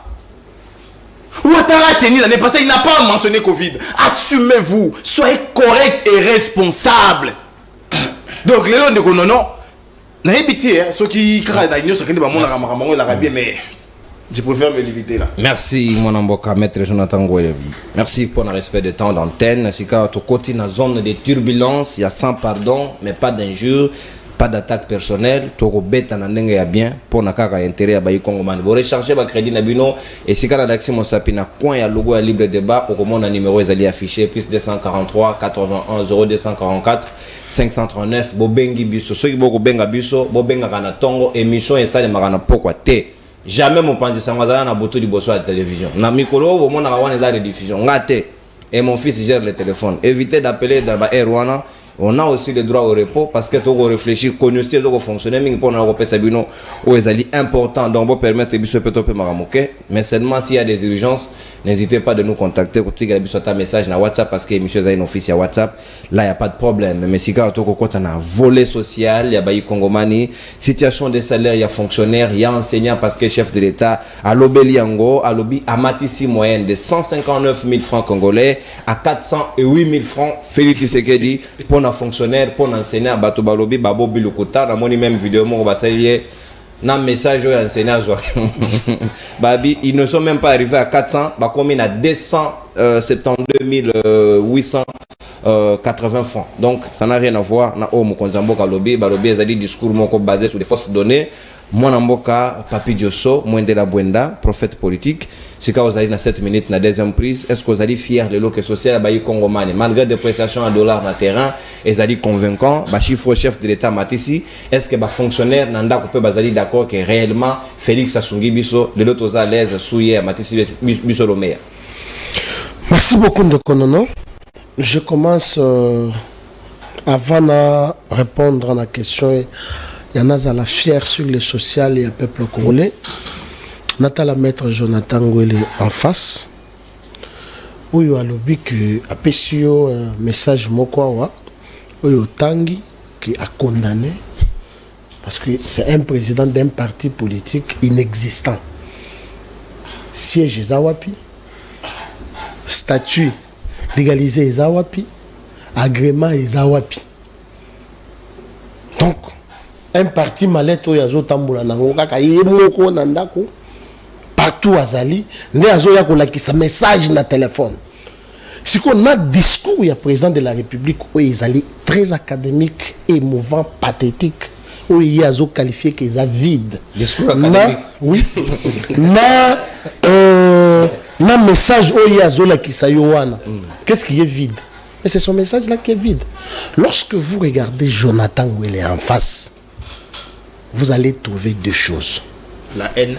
Ouattara a tenu l'année passée, il n'a pas mentionné Covid. Assumez-vous. Soyez correct et responsable. Donc, les gens de non. Ceux qui craignent mais je préfère me limiter là. Merci mon amboka maître Jonathan Ngouele. Merci pour le respect de temps d'antenne. Si quand tu côté dans zone de turbulence, il y a sans pardon, mais pas d'injure, pas d'attaque personnelle. Tu bête en ndenge ya bien pour na kaka intérêt à bayi Congomani. Vous recharger ba crédit na bino et si quand d'action mon sapina coin ya logo à libre débat au comment un numéro est allé affiché plus 243 81 0244 539 bobengi biso. Ceux qui boko benga biso, bobenga kana tongo émission et ça de marana pourquoi té. Jamais mon pensée ça m'a na boto du bosso à la télévision. Na mikolo au moment na wana la rediffusion. Ngate et mon fils gère le téléphone. Évitez d'appeler dans ba Rwanda. On a aussi le droit au repos parce que tu dois réfléchir, connaître, tu dois fonctionner, mais pour nous repérer sabino ou est important donc pour permettre biso peut topé maramoké. Mais seulement s'il y a des urgences, n'hésitez pas de nous contacter pour que biso ta message na WhatsApp parce que monsieur Zaïn officiel WhatsApp, là il y a pas de problème. Mais si quand tu as un volet social, il y a bayi Congomani, situation des salaires, il y a fonctionnaires, il y a enseignants parce que chef de l'État à l'Obeliango, à l'Obi à Matissi moyenne de 159 000 francs congolais à 408 000 francs Félix Tshisekedi pour fonctionnaire pour enseigner à bato balobi babo bilokota na moni même vidéo mo basalier na message au enseignant babi ils ne sont même pas arrivés à 400 ba combien à 200 72 880 francs. Donc, ça n'a rien à voir. Na o mokonzamboka lobby, balobi ezali discours moko basé sur des fausses données. Moi namboka Papi Diosso, Mwendela Bwenda, prophète politique. Si vous avez 7 minutes na deuxième prise, est-ce que vous allez fier de l'eau social bayi Congomani malgré dépréciation en dollars na terrain, ils allez convaincant, ba chiffre chef de l'État Matissi, est-ce que ba fonctionnaire nanda ko peut bazali d'accord que réellement Félix Sassou Biso de l'autre à l'aise souillé Matissi Biso Lomea. Merci beaucoup de Konono. Je commence avant de répondre à la question. Il y en a à la fière sur le social et le peuple congolais. Natala maître Jonathan Ngwele en face. Où il y a lobby qui a péché un message mokwawa. Où il y a Tangi qui a condamné. Parce que c'est un président d'un parti politique inexistant. Siège Zawapi. Statut légalisé Zawapi. Agrément Zawapi. Donc, un parti malette yazo tambola nango kaka yemoko nandako partout azali ne azo ya kolakisa message na téléphone. Si qu'on a discours ya président de la République où ils allaient très académique, émouvant, pathétique, où il azo qualifié qu'ils a vide. Discours académique. Oui. Na message où il azo la kisayowana. Qu'est-ce qui est vide? Mais c'est son message là qui est vide. Lorsque vous regardez Jonathan Ngwele en face, vous allez trouver deux choses. La haine.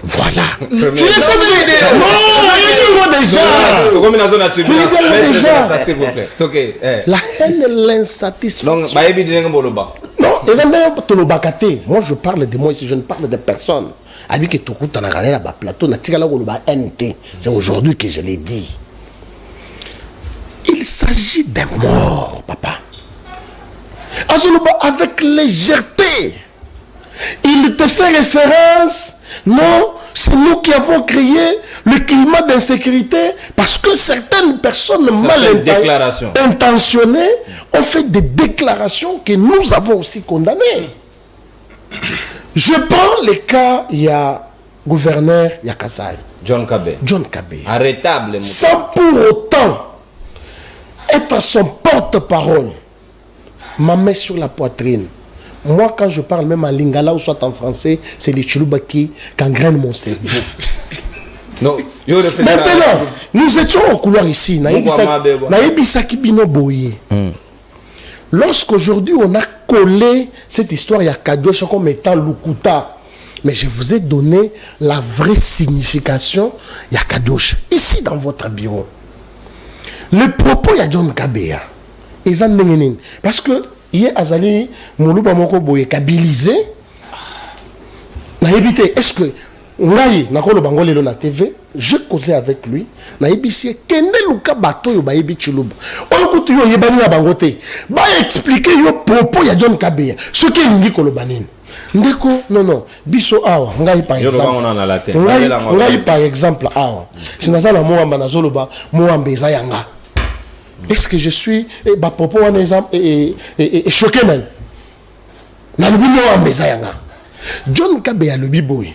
Voilà. Tu laisses déjà. La haine et l'insatisfaction. Donc, non, moi je parle de moi ici, je ne parle de personne. C'est aujourd'hui que je l'ai dit. Il s'agit d'un mort, papa. Avec légèreté. Il te fait référence. Non, c'est nous qui avons créé le climat d'insécurité parce que certaines personnes mal intentionnées ont fait des déclarations que nous avons aussi condamnées. Je prends le cas, il y a gouverneur Yakasai. John Kabé. Arrêtable. Sans pour autant être son porte-parole, ma main sur la poitrine. Moi, quand je parle même en lingala ou soit en français, c'est les Chiluba qui gangrènent mon cerveau. Non. Maintenant, nous étions au couloir ici. Lorsqu'aujourd'hui, on a collé cette histoire, il y a Kadosh comme étant Lukuta. Mais je vous ai donné la vraie signification, il y a Kadosh. Ici, dans votre bureau. Le propos, il y a John Kabea. Parce que hier, Azali, Moulouba Moko Boye, kabilisé. Est-ce que Ngaï, Nakolo Bangolelo na TV, je causais avec lui. Naïbisi, Kende Luka Bato yo Baïbi Chiluba. Okutu yo Yebani na Bangote. Ba expliquer yo propos ya John Kabea. Ce qui est Ningi Kolobanine. Ndeko, non. Biso Awa, Ngaï par exemple. Ngaï par exemple Awa. Si Nazala Moamba Nazoloba, Moamba Zayanga. Est-ce que je suis bah propos un exemple et choqué même. Na lubi Moamba Zayanga. John Kabea le biboy.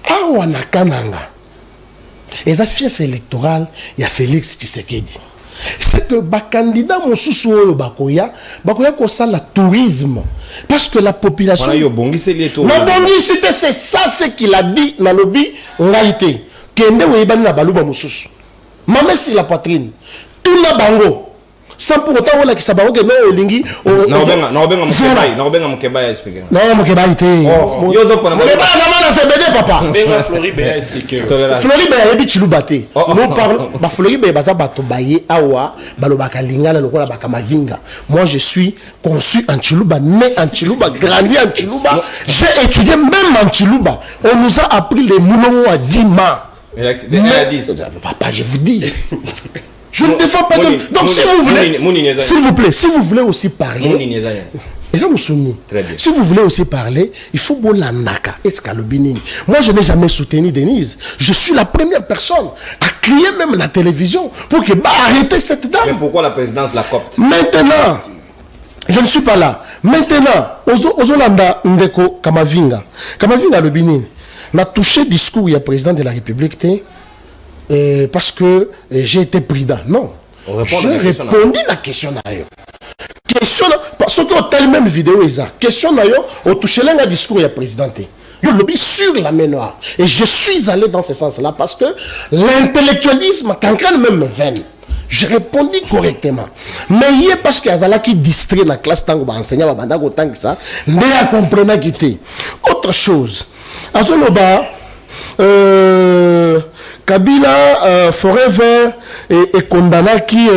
Awa na kananga. Et ça fief électoral, il y a Félix Tshisekedi. C'est que ba candidat mosusu oyo bakoya ko sala tourisme parce que la population c'est ça ce qu'il a dit na lobby ngaité kende weyebani na baluba mosusu mame sur la poitrine tout na bango sans pour autant wala kisaba oge no olingi na mukeba expliquer non mukeba ité yo do pona mukeba na CBD papa benga Floribe a expliqué Floribe a yebi chilubate nous parlons ba Floribe baza bato baye awa balobaka lingala lokola bakamavinga. Moi je suis conçu en Chiluba, né en Chiluba, grandi en Chiluba, j'ai étudié même en Chiluba. On nous a appris les moulons à 10 mains. Papa, je vous dis. Je ne défends pas de... Donc si vous voulez, s'il vous plaît, si vous voulez aussi parler... Si vous voulez aussi parler, il faut Bolanaka, Escalobinini. Moi, je n'ai jamais soutenu Denise. Je suis la première personne à crier même à la télévision pour que arrêtez cette dame. Mais pourquoi la présidence la copte? Maintenant, je ne suis pas là. Maintenant, Ozolanda Ndeko Kamavinga. Kamavinga le Bénin n'a touché discours, il y a président de la République. parce que j'ai été prudent. Non. J'ai répondu à la question. Question, parce que au même vidéo, question au touché un discours du président. Je lobby sur la main noire. Et je suis allé dans ce sens-là parce que l'intellectualisme, quand même me veine. Je répondis correctement. Mais il y a parce qu'il y a là qui distrait la classe tant que enseignant banda autant que ça, ne comprenait quitter. Autre chose. À ce moment Kabila forever et condamné qui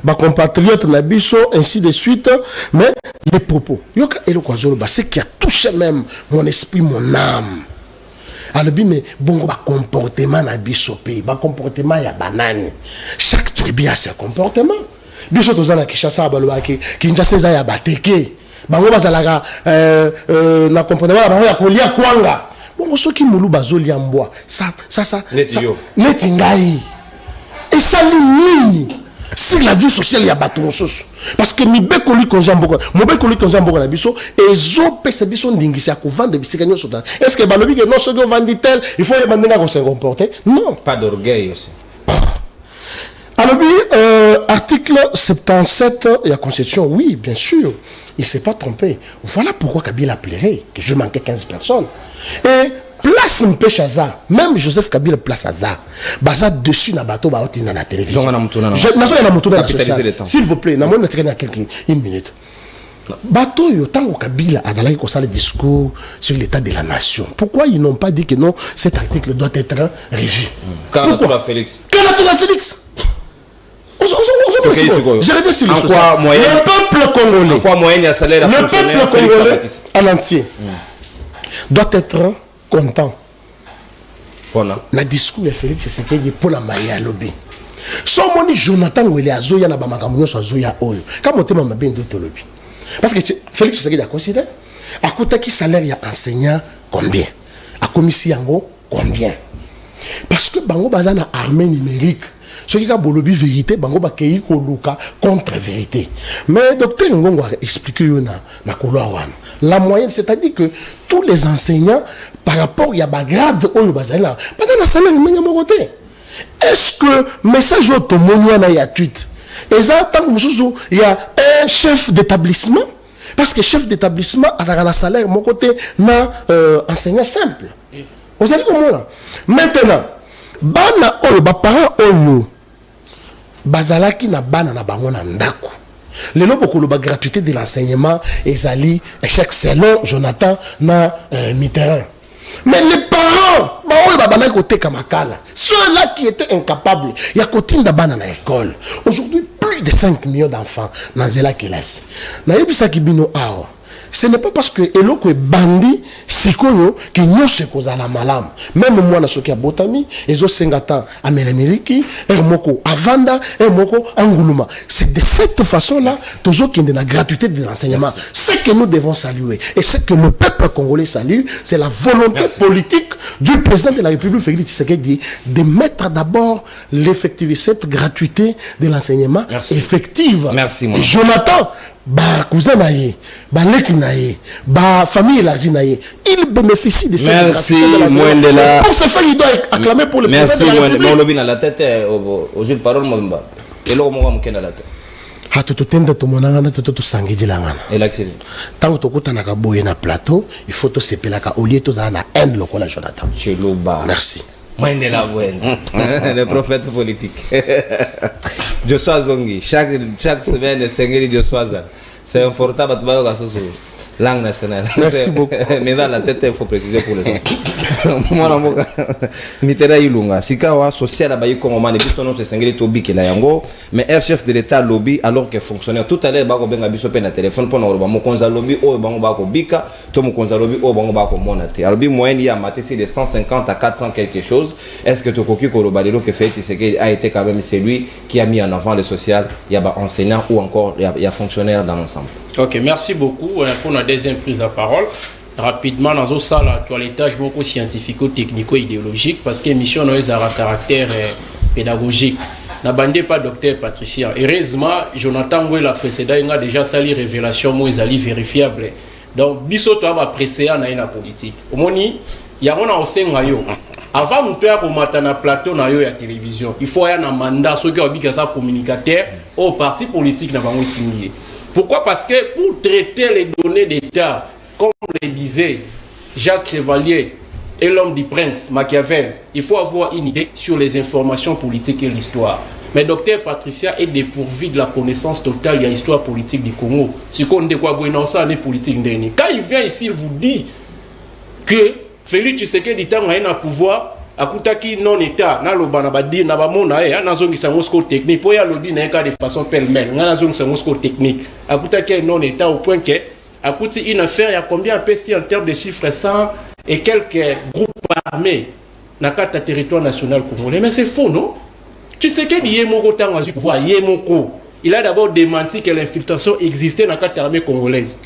ma compatriote Nabiso ainsi de suite, mais les propos yoka et le kwazolo ba c'est qui a touché même mon esprit, mon âme. Alors mais bongo ba comportement Nabiso pays ba comportement ya banani, chaque tribu a ses comportements. Biso tozana Kinshasa baloba ki Kinshasa za ya bateke bango bazalaka na comportement ba ya kolia kwanga. Bon, ceux qui moulou bazoli en bois, ça, net ngai. Et ça limite sur la vie sociale, il y a bâton sous. Parce que mi bekoli konjambo, mo bekoli konjambo na biso, et zo pese biso ndingisi à vendre de bisekanyo soda. Est-ce que balobi que non ceux qui vendent tel, il faut y mandenga qu'on se comporter? Non. Pas d'orgueil aussi. Alors, article 77 de la Constitution, oui, bien sûr, il ne s'est pas trompé. Voilà pourquoi Kabila plairait, que je manquais 15 personnes. Et place un peu Chaza, même Joseph Kabila place Chaza, basa dessus na bateau, ba dans la télévision. S'il vous plaît, une minute. Bateau, tant que Kabila a dans le discours sur l'état de la nation. Pourquoi ils n'ont pas dit que non, cet article doit être revu? Pourquoi Félix? Félix. Je reviens sur le peuple congolais. Le peuple congolais en entier doit être content. Le discours de Félix Tshisekedi pour la Maya lobby. Son moni Jonathan Wele Azoya na bamakamunyo so Azoya oyo. Quand mon tema mabien de lobby. Parce que Félix Tshisekedi a considéré à côté qui salaire ya enseignant combien, à commissaire yango combien. Parce que bango bazana armée numérique. Ce qui a bolobi vérité, bango ba kei ko luka contre vérité. Mais docteur Ngongo a expliqué na couloir wana. La moyenne, c'est-à-dire que tous les enseignants par rapport ya ba grade oyo bazala, pas dans la salaire menga mo côté. Est-ce que message au tomonia na ya tweet? Et ça tant que il y a un chef d'établissement parce que chef d'établissement a la salaire mon côté na enseignant simple. Vous allez comment là? Maintenant, bana oyo ba parents oyo bazalaki na bana na bango na ndako. Le lobo koloba gratuité de l'enseignement ezali échec selon Jonathan na Mitterrand. Mais les parents, ceux-là qui étaient incapables, il y a côté bana na école. Aujourd'hui, plus de 5 millions d'enfants dans la classe. Na yebisa kibino awa. Ce n'est pas parce que eloko est bandit sikoyo que nous se cause la malam. Même moi na soki a botami, ezo sengata amelemiliki, moko avanda, moko anguluma. C'est de cette façon-là toujours qu'il y a la gratuité de l'enseignement. Ce que nous devons saluer et ce que le peuple congolais salue, c'est la volonté politique du président de la République Félix Tshisekedi de mettre d'abord l'effectivité, cette gratuité de l'enseignement effective. Merci mon Jonathan ba cousin naïe, ba leki naïe, ba famille élargie naïe, il bénéficie de cette merci Mwendela. Pour ce faire, il doit acclamer pour le merci Mwendela. Merci Mwendela. La tête au jeu de parole Mwemba. Et là, on va me la tête. Ha to tenda to monanga na to sangi de la ngana. Et l'accès. Tant que tu na ka boye na plateau, il faut to sepela ka au lieu to za na haine lokola Jonathan. Cheloba. Merci. Mwendela le prophète politique. Joshua Zongi, chaque semaine, c'est important à travailler la langue nationale. Merci beaucoup. Mais dans la tête, il faut préciser pour les gens. Moi, Mitera Ilunga, Sikawa, social à Bayi Kongoman, et puis son nom c'est Sengeli Tobi qui l'a yango, mais un chef de l'État lobby alors que fonctionnaire. Tout à l'heure, Bako Benga Bisope na téléphone pour nous, Mokonza lobby, oh, Bango Bako Bika, Tom Mokonza lobby, oh, Bango Bako Monate. Alors, bi moyen, il y a maté, c'est de 150 à 400 quelque chose. Est-ce que Tokoki Kolobalilo que fait Tshisekedi a été quand même celui qui a mis en avant le social, il y a enseignant ou encore il y a fonctionnaire dans l'ensemble. Ok, merci beaucoup pour la deuxième prise de parole. Rapidement, dans ça, l'actualité beaucoup scientifico-technico-idéologique parce que l'émission a un caractère pédagogique. Na bandé pas docteur Patricia. Heureusement, Jonathan Ngwe la précédent, il a déjà sali révélation, moi, ils vérifiable. Donc, biso to ba précédent na politique. Au moni, il y a on a aussi ngayo. avant de faire un plateau na yo ya télévision, il faut avoir un mandat, ceux qui ont dit que ça communicateur au parti politique n'a pas été. Pourquoi? Parce que pour traiter les données d'État, comme le disait Jacques Chevalier et l'homme du prince Machiavel, il faut avoir une idée sur les informations politiques et l'histoire. Mais docteur Patricia est dépourvu de la connaissance totale de l'histoire politique du Congo. Ce qu'on dit quoi, c'est politique. Quand il vient ici, il vous dit que Félix Tshisekedi dit qu'il a un pouvoir, akutaki non état na loba na badi na bamona na zongi sa Moscow technique pour ya lodi na de façon pêle-mêle na zongi sa Moscow technique akutaki non état au point que akuti une affaire il y a combien pesti en termes de chiffres 100 et quelques groupes armés na carte territoire national congolais. Mais c'est faux, non? Tshisekedi yemoko tanga du pouvoir yemoko. Il a d'abord démenti que l'infiltration existait dans la carte armée congolaise.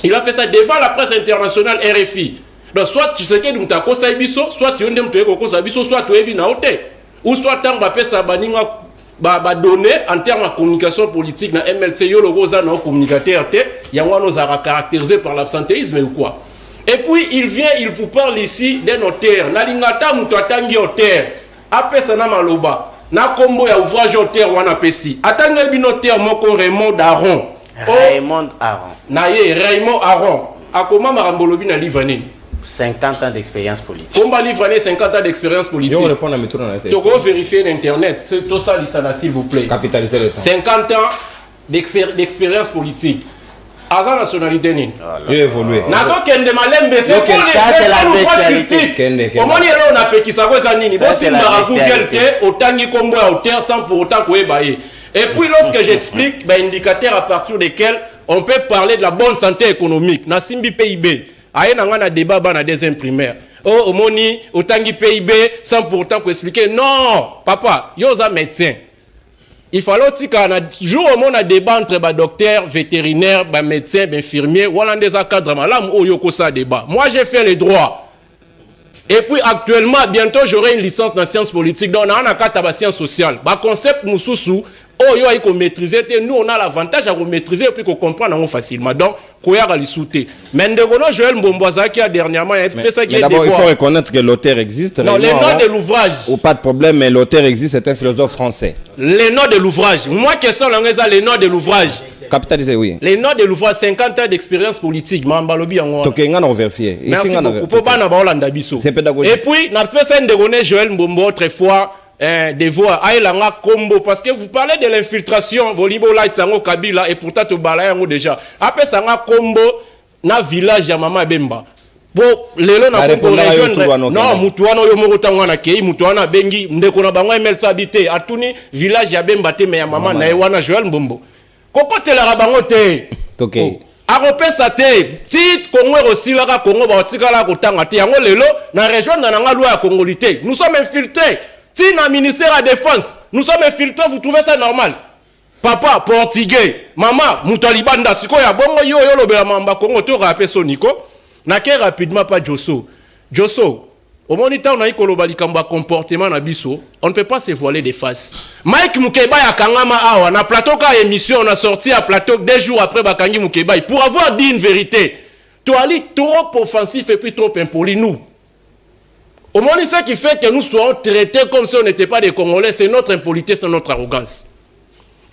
Il a fait ça devant la presse internationale RFI. Donc soit tu sais que tu as kosa biso, soit tu ondem tu kosa biso, soit tu es na hote, ou soit tant ba pesa baninga ba donner en termes de communication politique na MLC yo logo za na communicateur te, yango no za caractérisé par l'absentéisme ou quoi. Et puis il vient, il vous parle ici d'un notaire, na lingata muto atangi notaire, apesa na maloba, na kombo ya ouvrage notaire wana pesi. Atangi bi notaire moko Raymond Aron. Raymond Aron. Na ye Raymond Aron. Akoma marambolobi na livane. 50 ans d'expérience politique. Comment livrer 50 ans d'expérience politique? On répond à méthode dans la tête. Donc on vérifie l'internet, c'est tout ça l'issana s'il vous plaît. Capitaliser le temps. 50 ans d'expérience politique. Asa nationalité ni. Il évolué. Nazo kende malembe c'est pour les spécialité. Comment dire on a petit ça quoi ça nini? Bon si marakou quelque autangi kombo à hauteur sans pour autant ko ebaye. Et puis lorsque j'explique ben indicateur à partir desquels on peut parler de la bonne santé économique. Na simbi PIB. Aïe n'a débat dans des imprimaires. Oh, omoni, autangi PIB, sans pourtant expliquer. Non, papa, yoza médecin. Il fallait aussi qu'un jour où on a débat entre docteurs, vétérinaires, médecins, infirmiers, ou des cadres, là, où yoko ça débat. Moi, j'ai fait les droits. Et puis, actuellement, bientôt, j'aurai une licence dans sciences politiques. Donc, on a un cadre sciences sociales. Concept moussoussou. Oh, yo a maîtriser, nous on a l'avantage à maîtriser et puis qu'on comprend facilement. Donc, Koya a sauté. Mais Joël Mbomboaza qui a dernièrement mais d'abord, il faut reconnaître que l'auteur existe. Non, les noms de l'ouvrage. Ou pas de problème, mais l'auteur existe, c'est un philosophe français. Les noms de l'ouvrage. Moi, quels sont les noms de l'ouvrage? Capitalisé, oui. Les noms de l'ouvrage, 50 ans d'expérience politique. Merci beaucoup. C'est pédagogique. Et puis, notre personne de Joël Mbombo autrefois. Des voix aïlanga combo parce que vous parlez de l'infiltration Bolibo Light Sango Kabila et pourtant tu balayango déjà après sanga combo na village ya mama Bemba bon lelo na ko rejoindre non mutuano yo moko tangwa na kei mutuana bengi ndeko na bango emel sabité atuni village ya Bemba te mais ya mama na wana Joël Mbombo kokote la bango te OK aropesa te ti Congo aussi la Congo ba tikala ko tanga te yango lelo na rejoindre na nga loi ya congolité nous sommes infiltrés. Si dans le ministère de la Défense, nous sommes infiltrés, vous trouvez ça normal? Papa, portugais, maman, moutalibanda, si quoi y a bon yo lo bela mamba Congo to rappel soniko, na ke rapidement pas Josso. Josso, au moniteur on a ikoloba likamba comportement na biso, on ne peut pas se voiler des faces. Mike Mukeba ya kangama awa na plateau ka émission on a sorti à plateau 2 jours après Bakangi Mukeba pour avoir dit une vérité. Toi ali trop offensif et puis trop impoli nous. Au moins, ce qui fait que nous soyons traités comme si on n'était pas des Congolais, c'est notre impolitesse, c'est notre arrogance.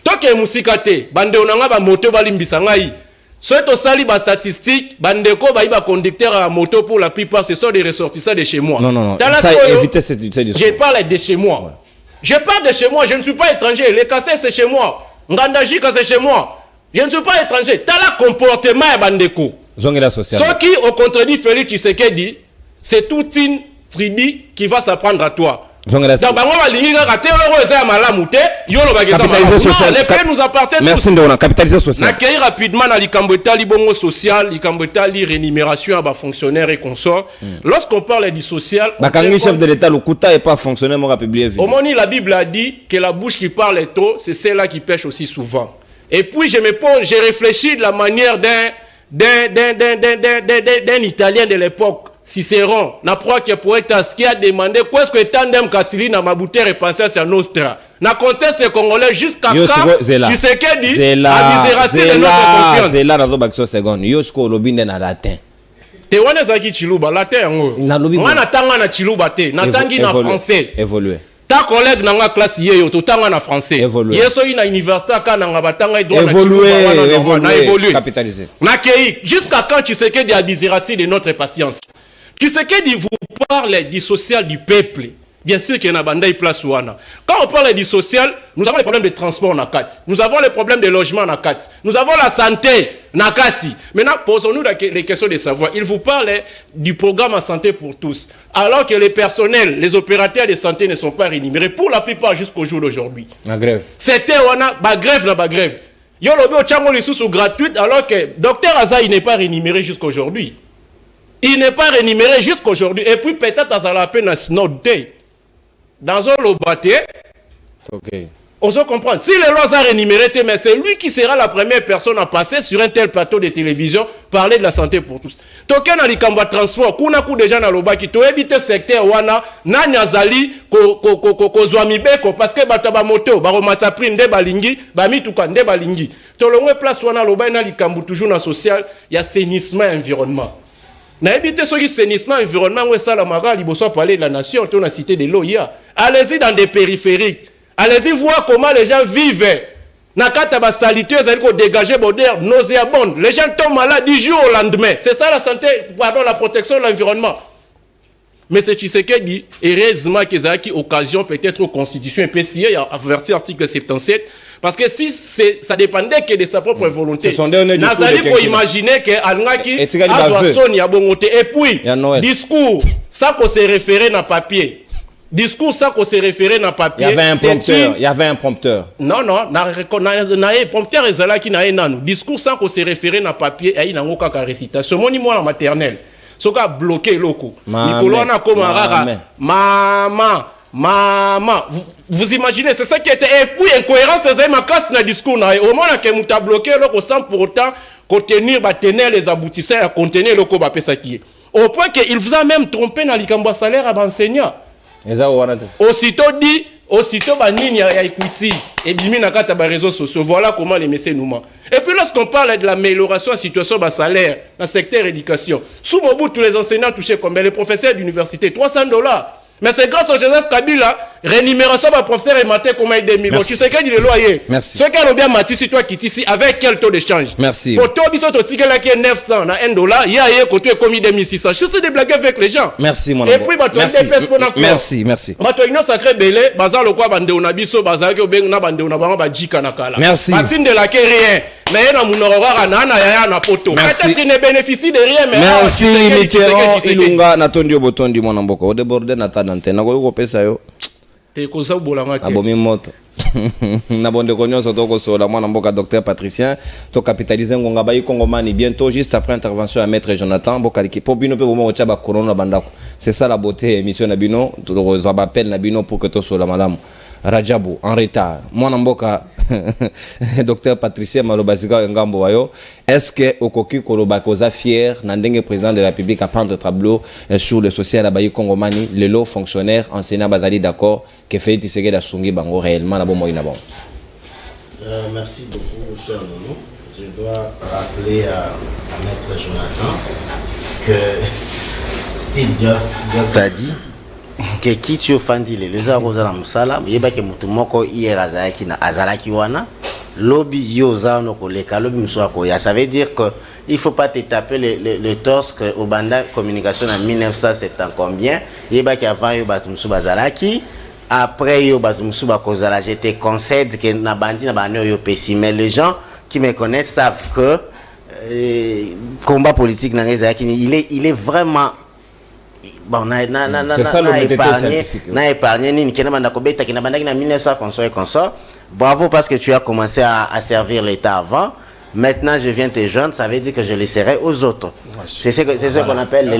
Tant que Moussikate, bande onanga ba moto balimbisangai. Soit au sali ba statistique, bandeko ba iba conducteur à moto pour la plupart ce sont des ressortissants de chez moi. Non. Ça éviter cette discussion. Je parle de chez moi. Ouais. Je parle de chez moi, je ne suis pas étranger. Les Kassais c'est chez moi. Ngandajika c'est chez moi. Je ne suis pas étranger. T'as le comportement ya bandeko. Zongela social. Ce qui au contredit Félix Tshisekedi, c'est toute une tribu qui va s'apprendre à toi. Donc, les pays nous appartiennent. Merci de capitaliser social. Accueillir rapidement dans l'Ikambeta, l'Ibongo social, l'Ikambeta, l'rémunération à fonctionnaires et consorts. Lorsqu'on parle du social. Le chef de l'État, le Kouta n'est pas fonctionnaire, mon publié. Au moment où la Bible a dit que la bouche qui parle trop, c'est celle-là qui pêche aussi souvent. Et puis, je me pose, j'ai réfléchi de la manière d'un Italien de l'époque. Cicéron, na proie poète qui a demandé qu'est-ce que tandem Katili na mabouté repensé à Nostra. Na conteste congolais jusqu'à quand tu sais qu'est dit a diséracé de notre confiance. C'est là dans la seconde. Yosko lobinde na latin. te wana zaki chiluba la te yango nga natanga na chiluba te natangi na français évoluer ta collègue nanga classe yeyo to tanga na français yeso ina université ka nanga batanga droit na chiluba na évoluer capitaliser na kei jusqu'à quand tu sais que des désirati de notre patience tu sais que vous parle du social du peuple. Bien sûr qu'il y a un bandai place ouana. Quand on parle du social, nous avons les problèmes de transport na Kati. Nous avons les problèmes de logement na Kati. Nous avons la santé na Kati. Maintenant, posons-nous les questions de savoir. Il vous parle du programme en santé pour tous. Alors que les personnels, les opérateurs de santé ne sont pas rémunérés pour la plupart jusqu'au jour d'aujourd'hui. La grève. C'était ouana, ba grève na ba grève. Yo lobi o chango les sous gratuites alors que docteur Aza il n'est pas rémunéré jusqu'aujourd'hui. Il n'est pas rémunéré jusqu'aujourd'hui. Et puis peut-être à la peine à Snowday. Dans un lobaté, on se comprend. Si les lois sont rémunérées, mais c'est lui qui sera la première personne à passer sur un tel plateau de télévision, parler de la santé pour tous. Token na likamba transport, kuna ku déjà na lobaki, to éviter secteur wana, na nyazali ko zwamibeko parce que bataba moto, ba romata prix nde balingi, ba mituka nde balingi. To longwe place wana loba na likambu toujours na social, il y a assainissement et environnement. Na éviter ce qui assainissement et environnement, ouais ça la mara liboso parler de la nation, on a cité de l'eau hier. Allez-y dans des périphériques. Allez-y voir comment les gens vivent. Nakata ba salité, ils allaient dégager bodeur nauséabonde. Les gens tombent malades du jour au lendemain. C'est ça la santé, pardon, la protection de l'environnement. Mais c'est Tshisekedi dit, heureusement qu'ils ont occasion peut-être aux constitutions et PCA, il y a versé article 77. Parce que si ça dépendait que de sa propre volonté, Nazali pour imaginer que Alngaki a son ya bongote. Et puis, discours, ça qu'on s'est référé dans papier. Discours, ça qu'on s'est référé dans papier. Il y avait un prompteur. Non, na prompteur est là qui n'a rien. Discours, ça qu'on s'est référé dans papier, il y a une récitation. Mon moi en maternelle. Ce qui a bloqué l'oko. Nicolas n'a comme un rara. Maman, vous imaginez, c'est ça qui était. Et puis, incohérence, c'est ma casse dans le discours. Au moins, que nous avons bloqué l'oko sans pour autant contenir les aboutissants à contenir l'oko bapesa qui est. Au point qu'il vous a même trompé dans les salaire à l'enseignant. Aussitôt, banini ya equity et bimi na kata ba réseaux sociaux. Voilà comment les messieurs nous mentent. Et puis lorsqu'on parle de l'amélioration de la situation de salaire dans le secteur éducation, sous Mobutu, tous les enseignants touchaient combien? Les professeurs d'université, $300. Mais c'est grâce au Joseph Kabila, rémunération de professeur et matin comme 2000. Tu sais qu'il est loyer. Merci. Ce qui a bien mati sur toi qui ici avec quel taux d'échange? Merci. Pour toi, biso to tigela qui est 900 na $1, il y a côté comme 2600. Je sais des blagues avec les gens. Merci mon ami. Et puis bah toi merci. Bah toi sacré belé, bazar le quoi bande on a biso bazar que ben na bande on a ba jika na kala. Merci. Patine de la que rien. Mais na munorora na ya na poto. Peut-être qu'il ne bénéficie de rien mais merci Mitterrand Ilunga na tondi obotondi mon amboko. O déborder na ta d'antenne. Na ko pesa yo. Te ko sa bolanga te. Abomi moto. Na bonde konyoso to ko sola mwana mboka docteur Patricien to capitaliser ngonga bayi kongomani bientôt juste après intervention à maître Jonathan bokaliki po bino pe bomo tshaba corona bandako. C'est ça la beauté émission na bino to zo ba appel na bino pour que to sola malamu. Rajabu en retard. Mwana mboka docteur Patricien Malobasika ngambo wayo. Est-ce que okoki koloba koza fier na ndenge président de la République à prendre tableau sur le social abayi kongomani le lot fonctionnaire enseignant bazali d'accord que fait Tshisekedi asungi bango réellement na bomo ina bon. Merci beaucoup cher Nono. Je dois rappeler à maître Jonathan que Steve Jobs a dit que qui tu offendis les rosa na musala yeba ke mutu moko hier azalaki na azalaki wana lobby yoza no koleka lobby mswako ya ça veut dire que il faut pas te taper le torse que au banda communication en 1970 combien yeba ke avant yo batu msu bazalaki après yo batu msu bakozala je te concède que na bandi na bano yo pessi mais les gens qui me connaissent savent que combat politique na ezalaki il est vraiment bon c'est ça l'honnêteté scientifique. Na épargné ni kena banda kobeta kena banda na 1900 consort. Bravo parce que tu as commencé à servir l'État avant. Maintenant je viens te joindre, ça veut dire que je laisserai aux autres. C'est ce qu'on appelle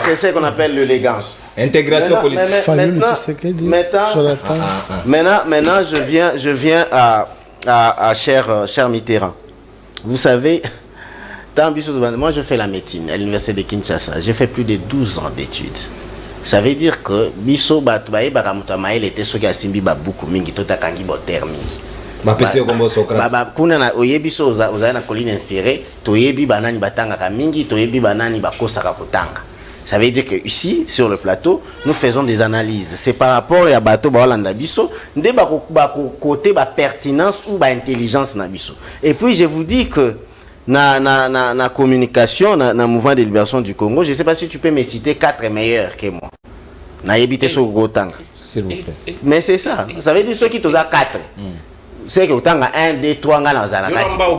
c'est ce qu'on appelle l'élégance. Intégration politique. Maintenant je viens à cher Mitterrand. Vous savez moi, je fais la médecine à l'université de Kinshasa. J'ai fait plus de 12 ans d'études. Ça veut dire que Biso Batbaye Baramutamaï était ce qui a simbi beaucoup mingi tota kangi boter mingi. Bapesi kombo Socrate. Kuna na oyebi so oza na colline inspirée, toyebi banani batanga mingi, toyebi banani bakosaka kotanga. Ça veut dire que ici, sur le plateau, nous faisons des analyses. C'est par rapport à bateau Baolanda Bisso, de côté pertinence ou intelligence na Bisso. Et puis je vous dis que na communication, na mouvement de libération du Congo, je ne sais pas si tu peux me citer 4 meilleurs que moi. Na yebite so gotanga. S'il vous plaît. Mais c'est ça. Ça veut dire ceux qui toza 4. C'est que autant 1, 2, 3 ngana dans la carte. Mba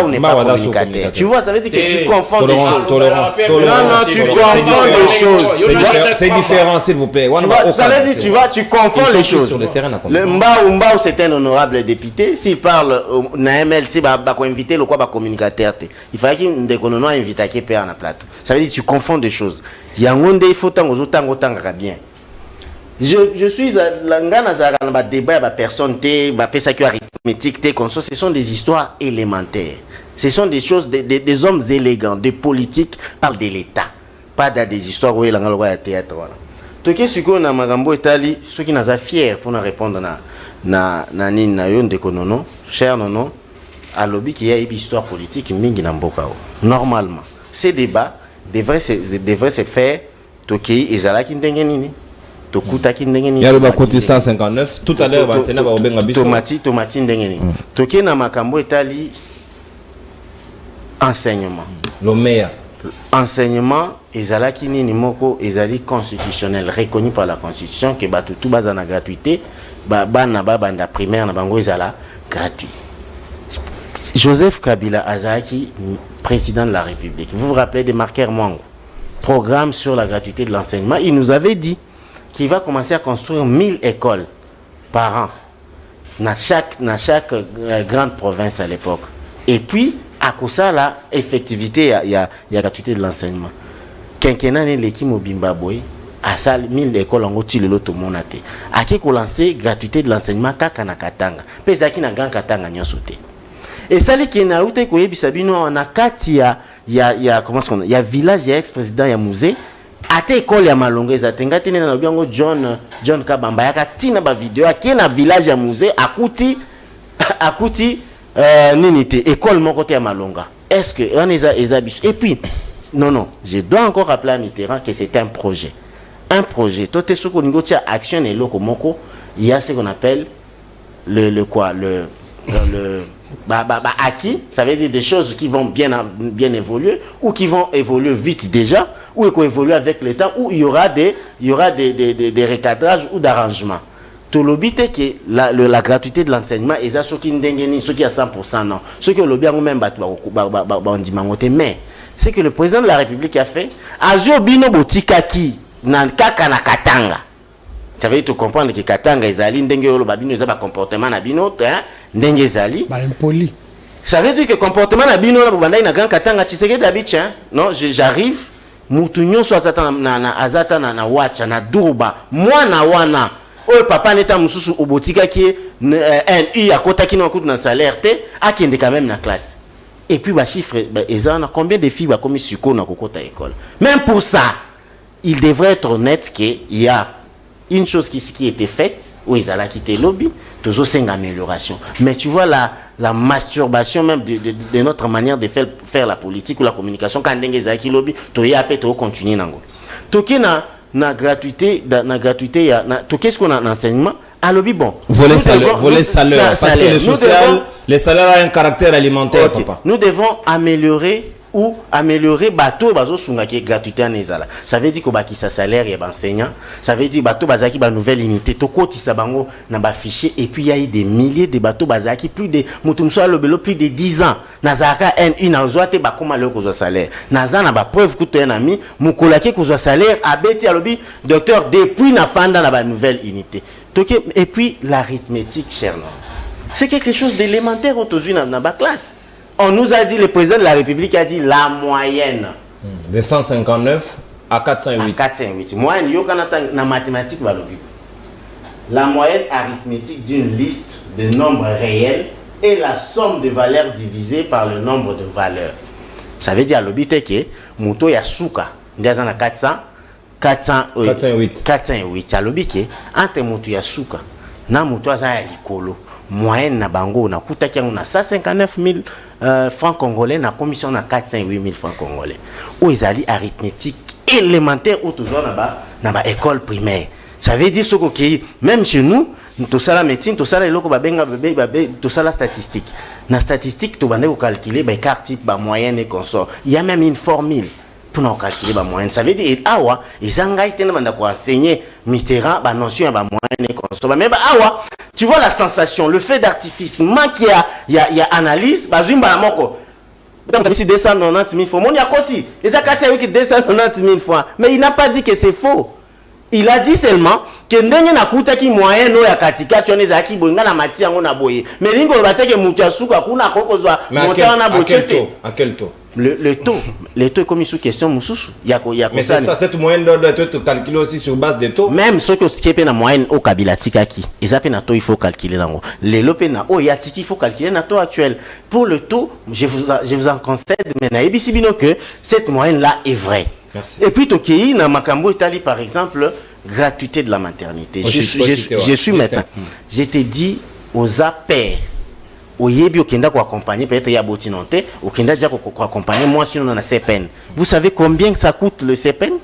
ou n'est pas communicateur. Tu vois, ça veut dire que tu confonds des choses. Tolérance. Non, tu confonds des choses. C'est différent, s'il vous plaît. Ça veut dire, tu confonds les choses. Le Mba ou c'est un honorable député. S'il parle na MLC, bah inviter le quoi communicateur. Il fallait qu'il ne invite à qui perd na plateau. Ça veut dire tu confonds des choses. Il y a un monde il faut tant bien. Je suis à la débat à personne arithmétique ce sont des histoires élémentaires. Ce sont des choses des hommes élégants, des politiques parlent de l'État, pas des histoires où il y a un théâtre. Tout ce qu'on a magambo Italie, ceux qui nous a fiers pour nous répondre na yon de konono, cher nono, à lobby qui y a une histoire politique mingi na mboka. Normalement, ces débats devraient se faire toki ezalaki ndenge nini. Yaruba côté 159 tout à l'heure va enseigner ba obenga biso tomati ndenge nini. Toki na makambo etali enseignement. L'OMEA. Enseignement ezalaki nini moko ezali constitutionnel reconnu par la constitution que batu tout baza na gratuité bana banda primaire na bango ezala gratuit. Joseph Kabila azaki président de la République. Vous vous rappelez de Marker Mwango, programme sur la gratuité de l'enseignement, il nous avait dit qu'il va commencer à construire 1000 écoles par an dans chaque grande province à l'époque. Et puis, à cause de la effectivité, il y a gratuité de l'enseignement. Quinquennat l'équipe au Zimbabwe, à ça 1000 écoles en gros tout le monde a été. À qui qu'on lancé gratuité de l'enseignement kaka na Katanga. Pesaki na grand Katanga nyosote. Et ça qui na ute ko yebisabino on a kati ya comment est-ce qu'on il y a village ya ex-président ya musée. Ate école ya malongeza tengati na biango John Kabamba yaka tina ba vidéo aki na village ya musée akuti ninité école mon côté ya malonga. Est-ce que on est et puis non je dois encore rappeler à Mitterrand que c'est un projet tout est ce qu'on dit action et loko moko il y a ce qu'on appelle le acquis, ça veut dire des choses qui vont bien évoluer ou qui vont évoluer vite déjà ou qui vont évoluer avec le temps ou il y aura des recadrages ou d'arrangements. Tout l'obité que la gratuité de l'enseignement et ça ceux qui n'dengeni ceux qui à 100% non ceux qui le bien même mais c'est que le président de la République a fait ajo bino botikaki na kaka na Katanga. Ça veut dire tu comprendre que Katanga ezali ndenge yolo babino ezaba comportement na bino ndenge ezali ba impoli. Ça veut dire que comportement na bino na banda na grand Katanga Tshisekedi habitcha non j'arrive mutu nyonso azata na wacha na durba mwana wana oyo papa neta mususu obotika ki NU akotaki na kutu na salaire te akende quand même na classe. Et puis ba chiffre ezana combien de filles ba commis suko na kokota école. Même pour ça il devrait être honnête que il y a une chose qui était faite, où ils allaient quitter le lobby, toujours c'est une amélioration. Mais tu vois la masturbation même de notre manière de faire la politique ou la communication, quand ils allaient quitter le lobby, tu y as peut continuer n'ango. Toké na gratuité, qu'est-ce qu'on a en enseignement? À lobby bon. Voler salaire, parce que le social, les salaires a un caractère alimentaire, okay. Papa. Nous devons améliorer bateau bazo sunga qui gratuité en ezala. Ça veut dire que baki sa salaire ya enseignant, ça veut dire bateau bazaki ba nouvelle unité to kotisa bango na ba fichier et puis il y a eu des milliers de bateaux bazaki plus de mutumso alobelo plus de 10 ans. Nazaka N1 na zoate ba koma le ko zo salaire. Naza na ba preuve kuto en ami mukolaki ko zo salaire abeti alobi docteur depuis na fanda na ba nouvelle unité. Et puis l'arithmétique cher non. C'est quelque chose d'élémentaire aujourd'hui dans ba classe. On nous a dit, le président de la République a dit la moyenne. De 159 à 408. 408. Moyenne, na mathématiques, la moyenne arithmétique d'une liste de nombres réels est la somme de valeurs divisée par le nombre de valeurs. Ça veut dire, l'obité que, Mouto Yasuka, ndazana 408. 408. À l'obité, entre Mouto Yasuka, na Mouto Azaya Likolo. moyenne na bango na kuta kiango na 159 000 francs congolais na commission na 408 000 francs congolais ou ezali arithmétique élémentaire ou toujours na ba école primaire. Ça veut dire ce que même chez nous tout ça la médecine, tout ça la loko babenga tout ça la statistique. Na statistique to bande ko calculer ba écart type ba moyenne et consort. Il y a même une formule pour nous calculer ba moyenne. Ça veut dire awa ezanga itena banda ko enseigner Mitterrand ba notion ba moyenne et consort. Mais ba awa tu vois la sensation, le fait d'artifice, manque il y a analyse, ba zimba la moko. Donc, 290 000 fois. Mon yakosi, les a cassé avec 290 000 fois. Mais il n'a pas dit que c'est faux. Il a dit seulement que ndenge na kuta ki moyen no ya katika tu oneza ki bonga na mati yango na boye. Mais lingo bateke mutu asuka kuna kokozwa monta na bochete. À quel taux? Le taux est comme sous question mususu. Mais c'est ça, cette moyenne doit être calculée aussi sur base des taux. Même ceux qui ont na moyenne au kabila tikaki, ils appellent na taux il faut calculer nango. Les lopena o ya tiki il faut calculer na taux actuel. Pour le taux, je vous en concède mais na ebisi bino que cette moyenne là est vraie. Merci. Et puis tokei na makambo itali par exemple gratuité de la maternité. Je suis médecin. Je te dis aux appels au yebi okenda ko accompagner peut-être ya botinonté okenda déjà ko accompagner moi sinon na CPN. Vous savez combien ça coûte le CPN?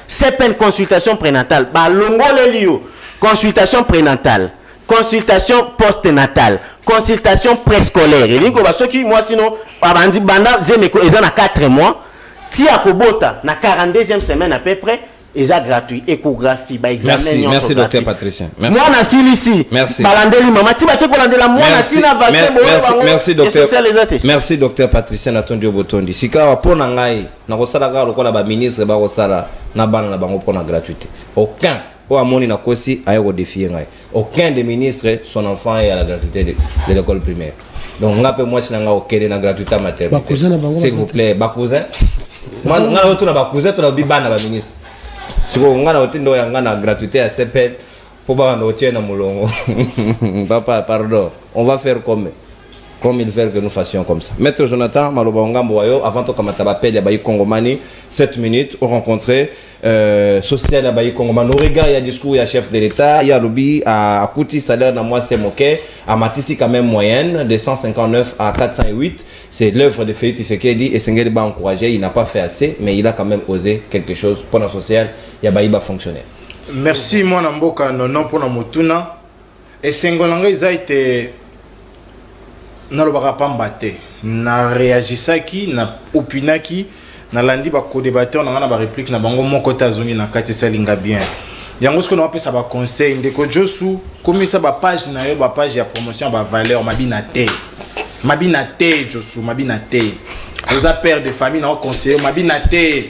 CPN consultation prénatale ba longole lio consultation prénatale, consultation postnatale, consultation préscolaire. Et lingo ba soki moi sinon abandi banda zemeko ezana 4 mois ti akobota na 42e semaine à peu près. Et ça gratuit, échographie, bah examen. Merci docteur Patricien. Merci. Moi na ici. Merci. Balandeli maman, tu vas te prendre la moi na sina vaccin. Merci docteur. Merci docteur Patricien Natondi Obotondi. Sika pona ngai na kosala ka lokola ba ministre ba kosala na bana na bango pona gratuité. Aucun o amoni na kosi ayoko défier ngai. Aucun des ministres son enfant est à la gratuité de l'école primaire. Donc ngape moi sina nga okede na gratuité maternité. S'il vous plaît, ba cousin. Moi ngala to na ba cousin to na bibana ba ministre. Si on a une gratuité à CPN, pour pas nous moulongo. Papa, pardon. On va faire comme il fait que nous fassions comme ça. Maître Jonathan, Malobanga Mboyo, avant de commencer à il y a Bayi Kongomani, 7 minutes, on rencontrait social à Bayi Kongomani. Au regard, il y a discours, il y a chef de l'État, il y a lobby, à Kouti, salaire dans moi c'est moqué, à Matissi quand même moyenne, de 159 à 408. C'est l'œuvre de Félix Tshisekedi et Senghel va encourager, il n'a pas fait assez, mais il a quand même osé quelque chose pour la sociale, il y a Bayi fonctionnaire. Merci, moi, Namboka, non, pour la motuna. Et Senghol, ils ont été. Na lobaka pambate na réagissaki na opinaki na landi ba ko débatteur na ba réplique na bango moko tazongi na kati salinga bien yango ce que nous appelle ça ba conseil ndeko Josu comme ça ba page na yo ba page ya promotion ba valeur mabina te Josu mabina te aux père de famille na conseiller mabina te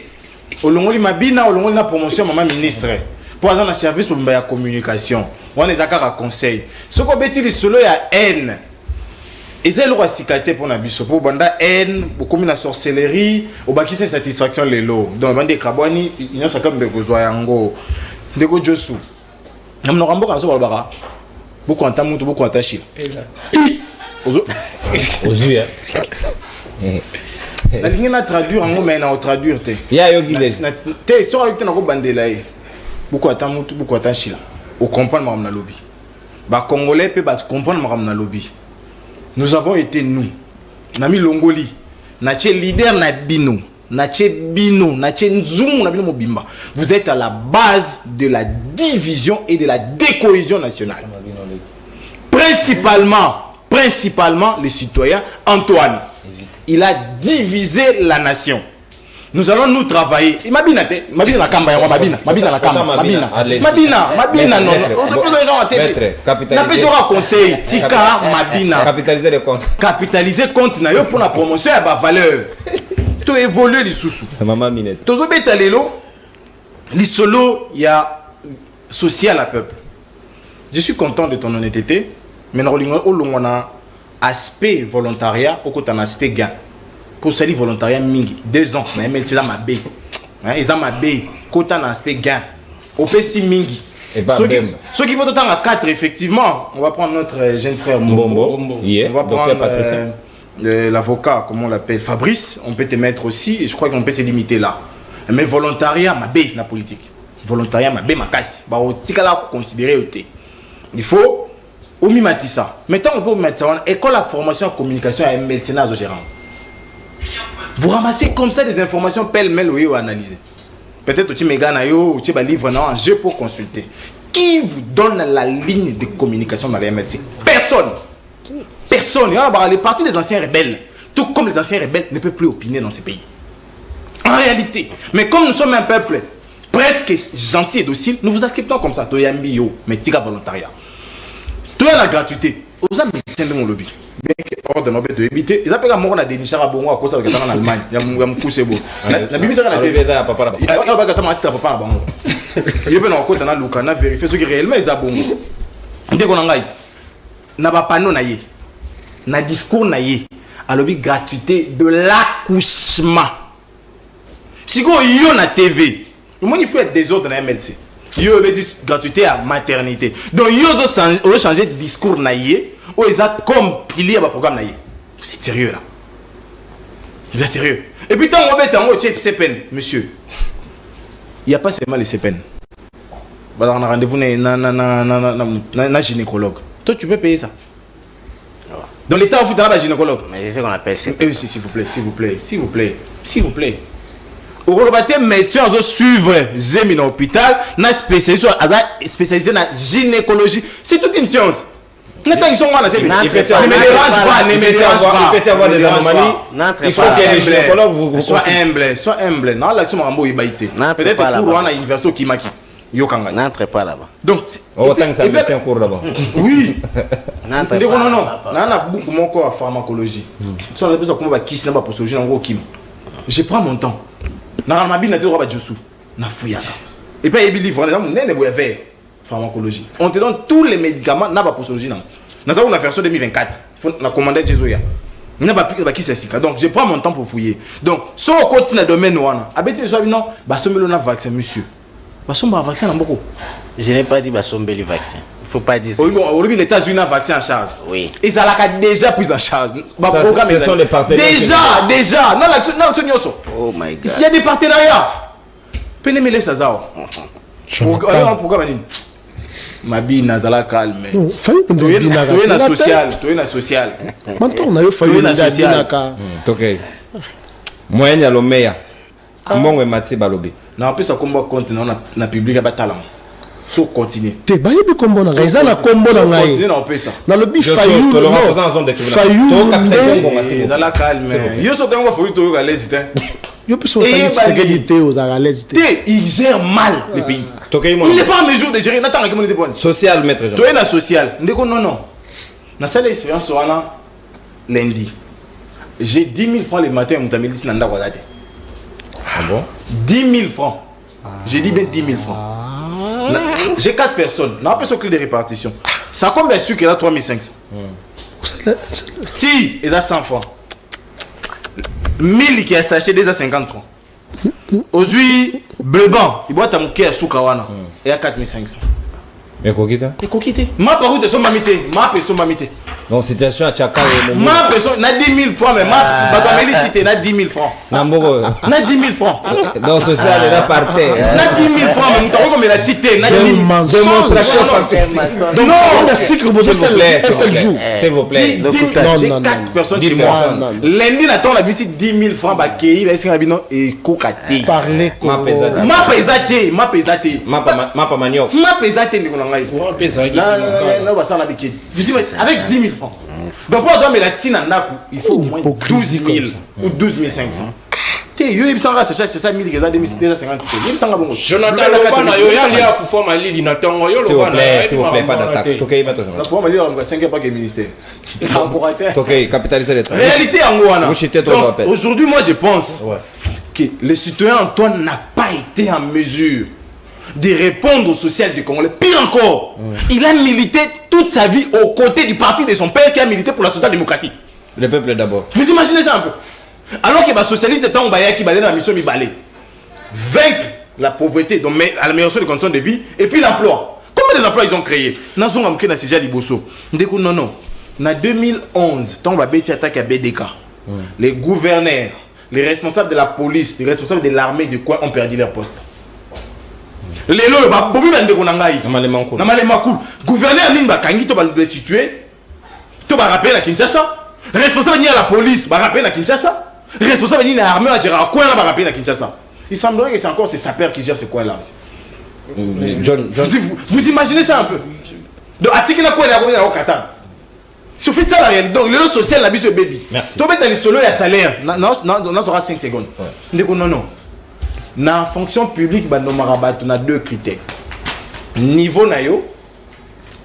olongoli mabina olongoli na promotion maman ministre pour avoir un service pour la communication on les akara conseil ce ko beti solo ya haine. Et c'est le roi cicaté pour Nabiso. Pour Banda haine, beaucoup de sorcellerie, au bas qui c'est satisfaction les lots. Donc, Banda Kabwani, il y a ça comme de Gozoyango, de Gojosu. Nous n'avons pas besoin de beaucoup en tamout, beaucoup en tachil. Aux yeux, la ligne n'a traduire en mot, mais n'a traduire. Il y a eu qui t'es sur avec un bandela. Beaucoup en tamout, beaucoup en tachil. Au comprendre Maram Lobby. Bah, Congolais peut comprendre Maram Lobby. Nous avons été nous, Nami Longoli, Nache leader na bino, Nache bino, Nache nzoum na bino mobimba. Vous êtes à la base de la division et de la décohésion nationale. Principalement les citoyens. Antoine, il a divisé la nation. Nous allons nous travailler. Mabina la kamba ya mabina la kamba mabina non. Na pezora conseil tika mabina. Capitaliser les comptes. Capitaliser compte na yo pour la promotion ya ba valeur. To évoluer li susu. Maman minette. Tozo beta lelo li solo ya social à peuple. Je suis content de ton honnêteté, mais on a aspect volontariat au côté un aspect gain. Pour salir volontariat mingi 2 ans mais c'est ça ma bé ils ont ma bé côté un aspect gain au PC mingi et ceux qui vont autant à 4 effectivement on va prendre notre jeune frère Mbombo. On va prendre l'avocat comment on l'appelle Fabrice, on peut te mettre aussi et je crois qu'on peut se limiter là, mais volontariat ma bé la politique volontariat ma bé ma casse bah on tika là considérer il faut Omi Matissa. Mettons un peu Omi Matissa. École à formation en communication et médecin au gérant. Vous ramassez comme ça des informations pêle-mêle ou analyser. Peut-être que tu me gagnes ou tu vas livre un jeu pour consulter. Qui vous donne la ligne de communication dans les MLC? Personne. Personne. Les partis des anciens rebelles, tout comme les anciens rebelles, ne peuvent plus opiner dans ces pays. En réalité. Mais comme nous sommes un peuple presque gentil et docile, nous vous acceptons comme ça. Toyambi yo, mais tika volontariat. Tout la gratuité. Aux amis de mon lobby. Bien que hors de nos bêtes de éviter, ils appellent à moi des nichara bongo à cause de en Allemagne. Il y a mon cousin beau. La Bible ça la TV da papa là. Il y a pas que ta papa là bongo. Il y a bien encore dans Luka na vérifier ce qui réellement est bongo. Dès qu'on engaille. Na ba panneau na yé. Na discours na yé. À lobby gratuité de l'accouchement. Si vous avez na TV, il faut être désordre dans la MLC. Il y a gratuité à maternité. Donc il y a changer de discours naïe ou ils ont comme pilier à programme naïe. Vous êtes sérieux là? Vous êtes sérieux? Et puis tant on met en haut CPN, monsieur. Il n'y a pas seulement les CPN. On a rendez-vous na gynécologue. Toi tu peux payer ça. Dans l'état où vous avez un gynécologue. Mais c'est ce qu'on appelle CPN. S'il vous plaît, s'il vous plaît, s'il vous plaît, s'il vous plaît. Au Rolobaté, médecin doit suivre Zemi dans l'hôpital, na spécialisé dans la gynécologie. C'est toute une science. Ils sont là, ne me dérange pas, ne me dérange pas. Il peut y avoir des anomalies. Il faut qu'il y ait des gynécologues, vous sois humble, sois humble. Non, l'action Rambo est baïté. Peut-être que pour à l'université Kimaki. Yokanga. N'entre pas là-bas. Donc, autant que ça médecin court d'abord. Oui. N'entre pas. Non, non. On a beaucoup mon corps à pharmacologie. Si on a besoin de qui c'est pour solution en gros Kim. Je prends mon temps. Na ma bine na te droit ba Josu. Na fuyaka. Et puis il livre par exemple nene boye vert pharmacologie. On te donne tous les médicaments na ba posologie na. Na ça on a version 2024. Faut na commander Jésus. Na ba qui c'est ça. Donc je prends mon temps pour fouiller. Donc si on continue dans le domaine wana, abeti so non, ba somelo na vaccin monsieur. Ba somba vaccin na mboko. Je n'ai pas dit ba sombeli vaccin. Il faut pas dire ça. Aujourd'hui les États-Unis ont vaccin en charge. Oui. Ils ont déjà pris en charge. Ce sont les partenaires. Déjà. Non, oh my God. Il y a des partenariats. Penemele Sazao. Programme Mabi Nazala calme. Tu es na social. Maintenant on a eu failli na social. OK. Moyen ya lomeya. Mbongo mati balobi. Na pesa komba compte na public ba talent. So continue. Te bayebi kombo na ngai na kombo na ngai. Na le bi faillu to en zone de to captation bonga c'est Nazala calme. Yo so tengo failli to ga lesite. Yo peut sortir sécurité aux aralésité. Il gère mal le pays. Il n'est pas en mesure de gérer. N'attends que mon était bon. Social maître Jean. Toi na social. Ndeko non. Na salle expérience wana lundi. J'ai 10 000 francs le matin mon tameli na ndako date. Ah bon? 10 000 francs. J'ai dit bien 10 000 francs. J'ai 4 personnes. Non, pas sur clé de répartition. Ça combien sûr qu'il a 3500. Si, il a 100 francs. 1000 qui a sachet déjà 50 francs. Aujourd'hui, bleu blanc, il boit ta mouké à Soukawana. Il y a 4500. Mais Kokita? Et Kokite. Ma parole de son mamité. Ma personne mamité. Donc, situation à Tchaka. Ma personne, n'a 10 000 francs, mais ma personne, n'a 10 000 francs. N'a 10 000 francs. Donc, social, il a parté. N'a 10 000 francs, mais nous comme il a cité. N'a 10 000 démonstration. Donc, on a cycle, s'il vous plaît. J'ai 4 personnes chez moi. Lundi, on a vu 10 000 francs, il va essayer et Kokate. Parler. Ma pesate. Ma manioc. Ma pesate, avec 10 000 francs. Donc, pour donner la tine en naku, il faut au moins 12 000 ou 12 500. Il s'en va, c'est ça, 1000 déjà 50. Il s'en va bon. Jonathan Lobana, il y a lié à Foufou Mali, il n'attend pas. S'il vous plaît, pas d'attaque. Ok, il va te la Foufou Mali, on va 5 pas que ministère. Ok, capitaliser les travaux. Réalité en Gouana. Aujourd'hui, moi, je pense que le citoyen Antoine n'a pas été en mesure de répondre au social du Congolais. Pire encore, il a milité toute sa vie aux côtés du parti de son père qui a milité pour la social-démocratie. Le peuple d'abord. Vous imaginez ça un peu? Alors que les socialistes étant qui va dans la mission Mibalé, vaincre la pauvreté, donc l'amélioration des conditions de vie, et puis l'emploi. Combien d'emplois ils ont créé? Non, en 2011, quand on va attaquer à BDK, les gouverneurs, les responsables de la police, les responsables de l'armée du coin ont perdu leur poste. lelo ba bomi bande ko nangai na malema cool na malema cool gouverneur ning ba kangi to ba le situer to ba rappel à Kinshasa responsable ni à la police ba rappel à Kinshasa responsable ni na armée à gérer quoi là ba rappel à Kinshasa. Il semblerait que c'est encore ces sapeurs qui gèrent ce coin là. John. Vous imaginez ça un peu. De Atikina quoi là au Qatar. Si fait ça la réalité donc le social la bise baby. Merci. To mettre les solo et salaire. Non sera 5 secondes. Ndeko non. Na fonction publique ba no marabat on a deux critères. Niveau na yo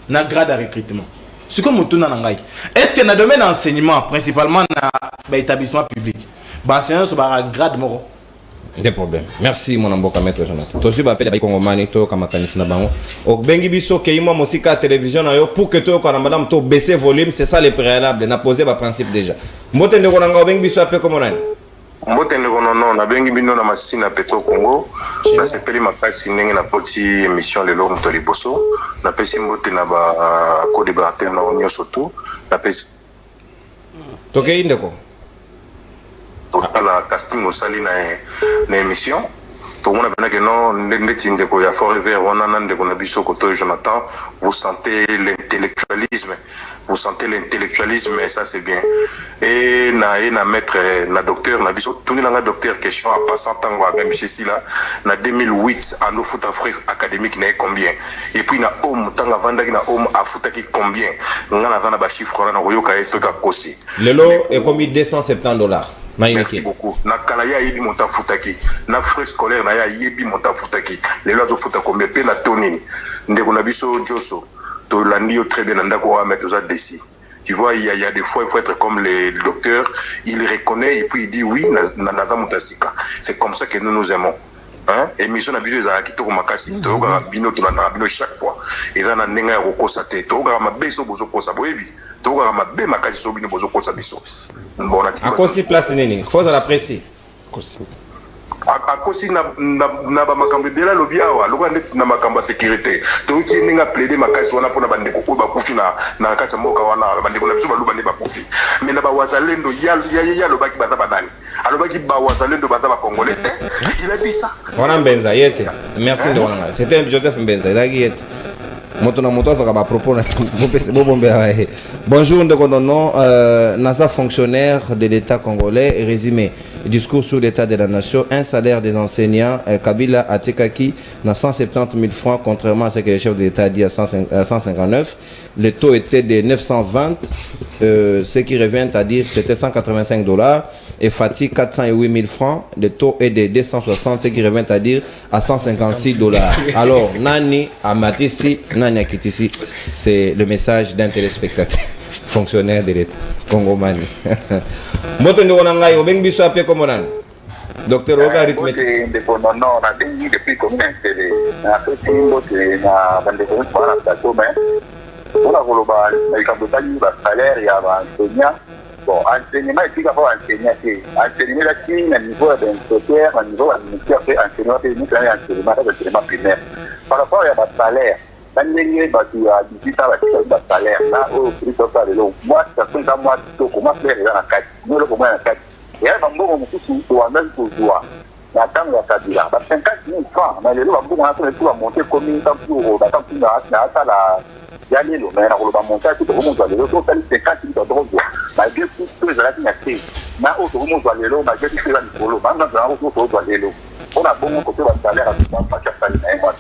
na grade de recrutement. C'est comme tout na ngai. Est-ce que na domaine d'enseignement principalement na ba établissement public. Ba enseignant so ba grade moro. Des problèmes. Merci mon amboka maître Jonathan. Toi aussi ba appelle ba Kongomani to kama kanisi na bango. O bengi biso ke yimo mosika télévision na yo pour que to ko na madame to baisser volume, c'est ça le préalable. Na poser ba principe déjà. Mbote ndeko na nga bengi biso appelle comme nani. Mbote ndeko non na bengi bino na masina Petro Congo. Na sepeli makasi ndenge na poti émission lelo moto liboso. Na pesi mbote na ba co-débatteur na onyo surtout. Na pesi Toke indeko. La casting au sali na émission tout le monde a que non ndeti ndeko ya forever wana ndeko na biso koto Jonathan vous sentez l'intellectualisme et ça c'est bien et na maître na docteur na biso tout na docteur question à passant tango à même chez là na 2008 en foot afrique académique na combien et puis na homme tango vanda na homme à foot qui combien ngana vana ba chiffre na koyoka esto ka kosi lelo est commis $270. Merci beaucoup. Na kalaya yebi monta futaki. Na frais scolaire na ya yebi monta futaki. Les lois de futa combien pe na tonini. Ndeko na biso Joso. To landi très bien ndako wa mettre ça dessus. Tu vois il y a des fois il faut être comme les docteurs, il reconnaît et puis il dit oui na mutasika. C'est comme ça que nous aimons. Hein émission na biso za kitoko makasi to ga bino to na bino chaque fois. Eza na nenga ya kokosa te. To ga mabeso bozo kosa boyebi. To ga mabe makasi so bino bozo kosa biso. Bon, à cause place nini faut l'apprécier à cause na ba makambo bela lobi awa loka ndeti na makambo sécurité to ki ninga plaider makasi wana pona bandeko ko ba kufi na kata moka wana bandeko na biso baluba ne ba kufi mais na ba wazalendo ya lobaki baza banani alobaki ba wazalendo baza ba congolais il a dit ça wana mbenza yete merci de wana c'était Joseph Mbenza il yete moto na moto azaka ba propos na bombe bonjour ndeko nono nasa fonctionnaire de l'État congolais résumé discours sur l'état de la nation un salaire des enseignants Kabila Atekaki na 170 000 francs contrairement à ce que le chef de l'État a dit à 159 le taux était de 920 ce qui revient à dire c'était $185 et Fatih 408 000 francs le taux est de 260 ce qui revient à dire à $156 alors nani amatisi nani akitisi c'est le message d'un téléspectateur fonctionnaire de l'État congomani moto ndeko na ngai obengi biso ape comme nani docteur oka arithmétique ndeko non na bengi depuis combien télé na petit mbote na bandeko para plateau mais on a koloba na ikambo tali ba salaire ya ba enseignant bon enseignement et puis quand enseignant c'est enseignement là qui na niveau d'inspecteur à niveau administratif enseignement et enseignement primaire par rapport à ba salaire ndenge batu ya 18 ans ba salaire na au prix total lelo moi ça fait ça moi to comment faire na kati nous le comment na kati ya bambongo mukusu to andazi ko joie na tango ya kabila ba 50 000 francs na lelo bambongo na to ba monter commune tant pour ba tant na sala ya lelo na ko ba monter to ko mo lelo to tali 50 000 dollars malgré tout les alaki na te na o to mo lelo malgré tout la nikolo banga na o to lelo on a bon côté ba salaire à pas sali na moi.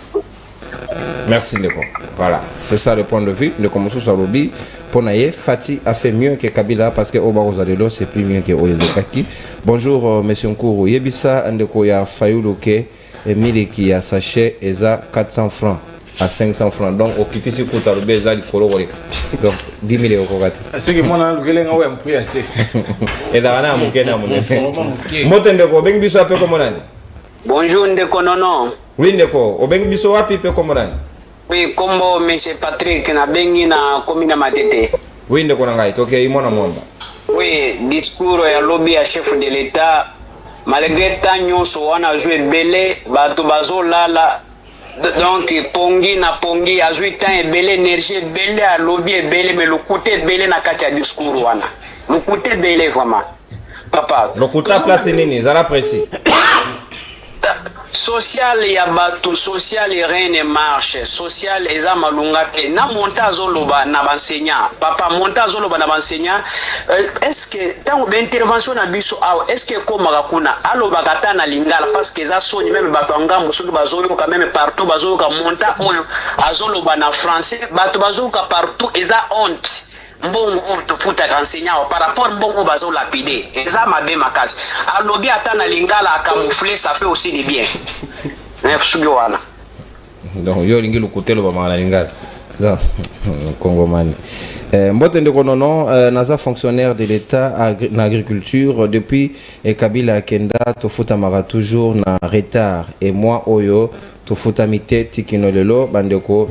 Merci Ndeko. Voilà, c'est ça le point de vue. Le Komosu Sarobi, Ponaye, Fatih a fait mieux que Kabila parce que Oba Rosalelo c'est plus mieux que Oyedekaki. Bonjour Monsieur Nkuru. Yebisa Ndeko ya Fayuluke et Miliki ya sachet Eza 400 francs à 500 francs. Donc au Kitisi Koutarobe Eza Likolo Warika. Donc 10 000 euros. C'est que moi le gelenga ouais un peu assez. Et Dana Mukena Mukena. Mote Ndeko bengi biso ape comme nani? Bonjour Ndeko Nono. Oui Ndeko, obengi biso wapi pe comme nani? Oui, Kombo Monsieur Patrick na bengi na komina Matete. Oui Ndeko nangai, toke imona mwamba. Oui, discours ya lobby ya chef de l'État malgré tant nyonso wana joué belé bato bazolala donc pongi a joué tant belé énergie belé à lobby belé mais le côté belé na kati ya discours wana. Le côté belé vraiment. Papa. Le côté place nini, zala précis. social ya bato social rien ne marche social eza malunga te na monta azoloba na benseignant papa monta azoloba na benseignant est-ce que tant intervention na biso awa est-ce que komaka kuna alobaka ta na lingala parce que eza soni même bato ngambo soki bazoyoka même partout bazoyoka monta oyo azoloba na français bato bazoyoka partout eza honte mbongo tofutaka enseignant par rapport mbongo bazo lapide eza mabe makasi alobi ata na lingala acamoufler ça fait aussi du bien sugi wana donc yo lingi lukutelo ba mala lingala congomani mbote ndeko nono naza fonctionnaire de l'état en agriculture depuis Kabila Kenda tofutamaka toujours na retard et moi oyo tofutamite tikino lelo bandeko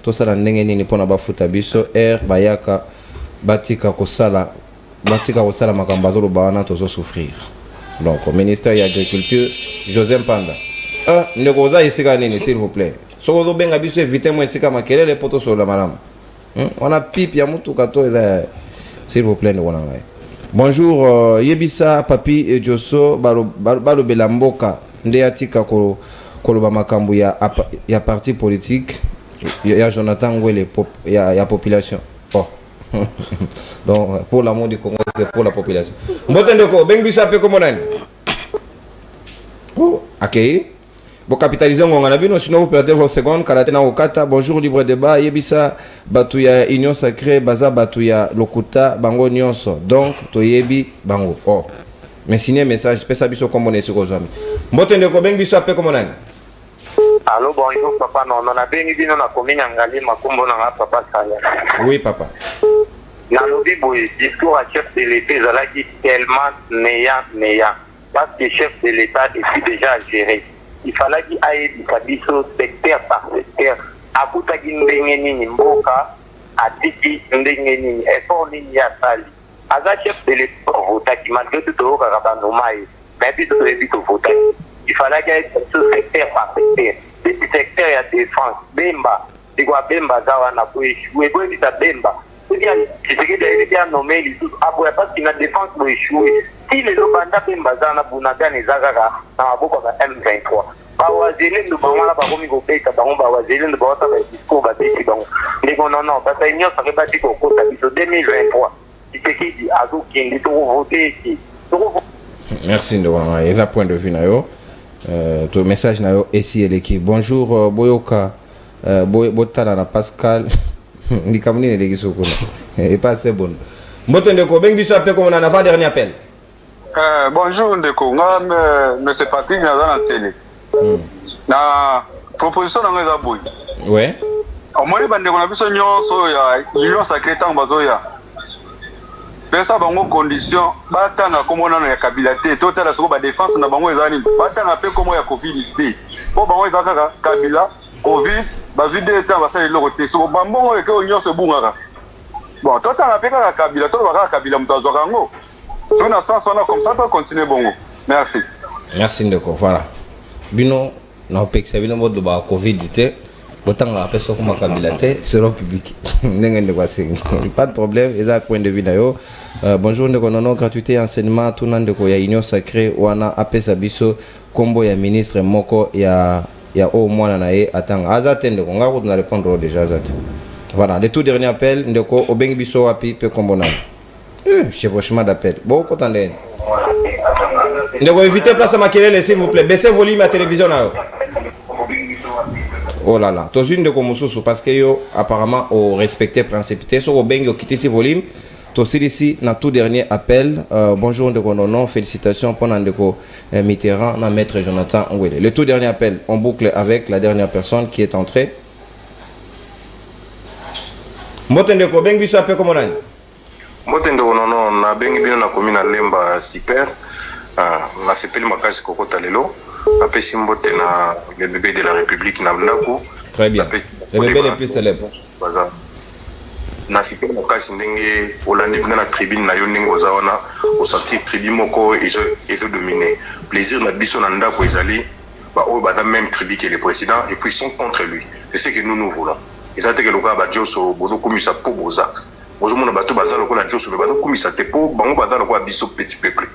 tosala ndenge nini pona bafuta biso bayaka batika kosala makambo azoloba wana souffrir. Donc au ministère de l'agriculture José Mpanda ndeko oza esika nini s'il vous plaît soko ozobenga biso éviter mo esika makelele poto solola malamu wana pipe ya mutuka to eza s'il vous plaît ndeko na ngai. Bonjour yebisa papi et Joso balobela mboka nde atika koloba makambo ya parti politique ya Jonathan Ngwele ya population. Oh. Donc pour l'amour du Congo c'est pour la population. Mbote ndeko bengi biso ape comme nani. Oh, OK. Bon capitaliser ngona bino sinon vous perdez vos secondes karate na okata. Bonjour libre débat yebisa batu ya union sacrée baza batu ya lokuta bango nyonso. Donc toyebi bango. Oh. Mais signer message pesa biso comme on est sur aujourd'hui. Mbote ndeko bengi biso ape comme nani. Allô, bonjour papa, non, on a bien dit non, on a commis un galim, ma combo, on a papa salaire. Oui, papa. Dans le discours à chef de l'État, il a dit tellement néant. Parce que le chef de l'État est déjà géré. Il fallait qu'il aille du Kabiso secteur par secteur. À Koutagi Ndengenini Mboka, à Tiki Ndengenini, et pour Nini Sali. À la chef de l'État, Votaki, malgré tout, au Rabanoumaï, mais puis tout le monde Votaki. Il fallait qu'il y ait ce secteur par secteur. Le secteur ya défense Bemba digwa Bemba zawa na kuéchouer kwa vita Bemba c'est-à-dire qu'il y a nommé les tout après parce qu'il a défense pour échouer si les lobanda Bemba za na bunaga ne zagara na maboko ba M23 ba wazele ndo bangala ba komi ko peka bango ba wazele ndo ba ta ba discours ba beti bango ndiko non parce que nyo ça va pas ko kota biso 2023 c'est qui dit azo kindi to voter ici. Merci ndwana et la point de vue na yo. Ton message na yo ici l'équipe. Bonjour Boyoka Botala na Pascal ndikamuni ne legiso kuna et pas c'est bon. Mbote ndeko bengi biso appel comme on a avant dernier appel. Bonjour ndeko ngam monsieur Patrick na dans télé. Na proposition na ngeza boy. Ouais. Omoni bandeko na biso nyonso ya union sacrée tant bazoya. Pesa bango condition batanga komona na Kabila te totala soko ba défense na bango ezani batanga pe komo ya Covid te po bango ezaka Kabila Covid ba vide ta basali loko te soko bambongo eke onyoso bungaka bon totala pe ka Kabila to ba Kabila mutazo kango so na sens on a comme ça to continuer bongo merci ndeko voilà bino na opeksa bino bodo ba Covid te botanga pe soko ma Kabila te sera public ndenge ndeko asengi pas de problème eza point de vue na yo. Bonjour ndeko nono gratuité enseignement tout ndeko ya union sacrée wana apesa biso kombo ya ministre moko ya au mwana na ye atanga azate ndeko ngako tuna répondre déjà azate. Voilà le tout dernier appel ndeko obengi biso wapi pe kombo na chevauchement d'appel bon kotande ndeko évitez place à makelele s'il vous plaît baissez volume à télévision na yo. Oh là là tous une ndeko mususu parce que yo apparemment au respecter principité so obengi okiti si volume. Aussi ici, dans tout dernier appel, bonjour Ndeko Nono, félicitations pour Ndeko Mitterrand, na maître Jonathan Ngwele. Le tout dernier appel, on boucle avec la dernière personne qui est entrée. Mbote Ndeko, bengi biso appel comme on a. Mbote Ndeko Nono, na bengi bino na commune à Lemba super, na sepeli makasi kokota lelo, apesi mbote na le bébé de la République na mnako. Très bien, le bébé le plus célèbre. Na sipeli makasi ndenge olandi na tribune na yo ndenge ozawana osati tribune moko ezo dominer plaisir na biso na ndako ezali ba o ba même tribu que le président et puis ils sont contre lui c'est ce que nous voulons ils ont été que le gars ba Joso bodo komisa po boza ozomona bato bazalo ko la Joso bazo komisa te po bango bazalo ko biso petit peuple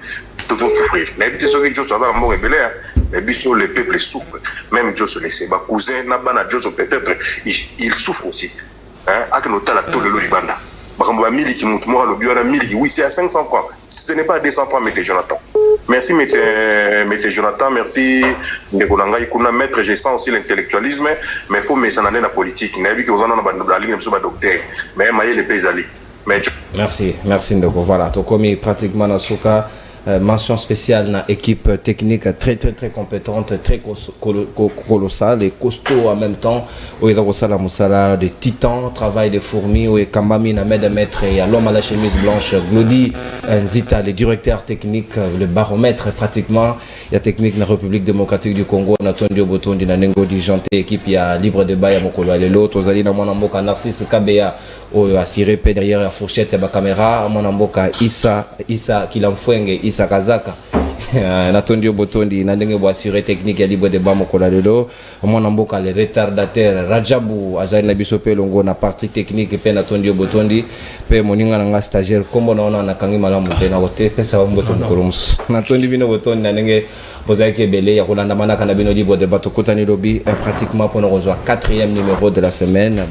souffrir. Mais ceux qui sont dans le monde mais le peuple souffre. Même Dieu se laisse. Ma cousin, peut-être, il souffre aussi. Avec notre la taux de l'Olibanda. Oui, c'est à 500 francs. Ce n'est pas à 200 francs, M. Jonathan. Merci, M. Jonathan. Merci, Maître. Je sens aussi l'intellectualisme, mais il faut mettre ça dans la politique. Il y a vu que vous en avez la ligne de docteur. Mais il y a les pays. Merci Ndoko. Voilà, tu as pratiquement dans ce cas. Mention spéciale dans l'équipe technique très compétente, très colossale et costaud en même temps. Où il y a des titans, travail de fourmis, où il y a Kambami, Maître, il y a l'homme à la chemise blanche, Glody, Nzita, les directeurs techniques, le baromètre pratiquement. Il y a technique dans la République démocratique du Congo, Natondi Obotondi, Nanengo Dijanté, équipe, il y a Libre Débat, il y a Mokolo Alelo, Tozali, Mwanamboka, Narcisse Kabea, à Sirépé derrière la fourchette et la caméra, Mwanamboka, Issa, Kilamfwenge, Issa Kazaka. Natondi Obotondi, Nanenge Boassuré technique, il y a Libre Débat, Mokolo Alelo, Mwanamboka, les retardataires, Rajabou, Azali Nabisope, Longo, na partie technique, et Natondi Obotondi, pe Moninga Nanga stagiaire, comme on a Kangi Malamute, na Wote, Pesa Mboton Kolums. Natondi Bino Botondi, Nanenge. Bozaki Ebele, Yakolanda Mana Kanabino Libre Débat Kotani Lobby, pratiquement pour nous rejoindre 4e numéro de la semaine.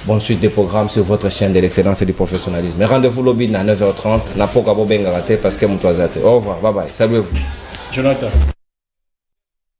Bonne suite des programmes sur votre chaîne de l'excellence et du professionnalisme. Rendez-vous lobby à 9h30. N'a pas qu'à vous rater parce que mon toit. Au revoir, bye bye. Salut vous. Jonathan.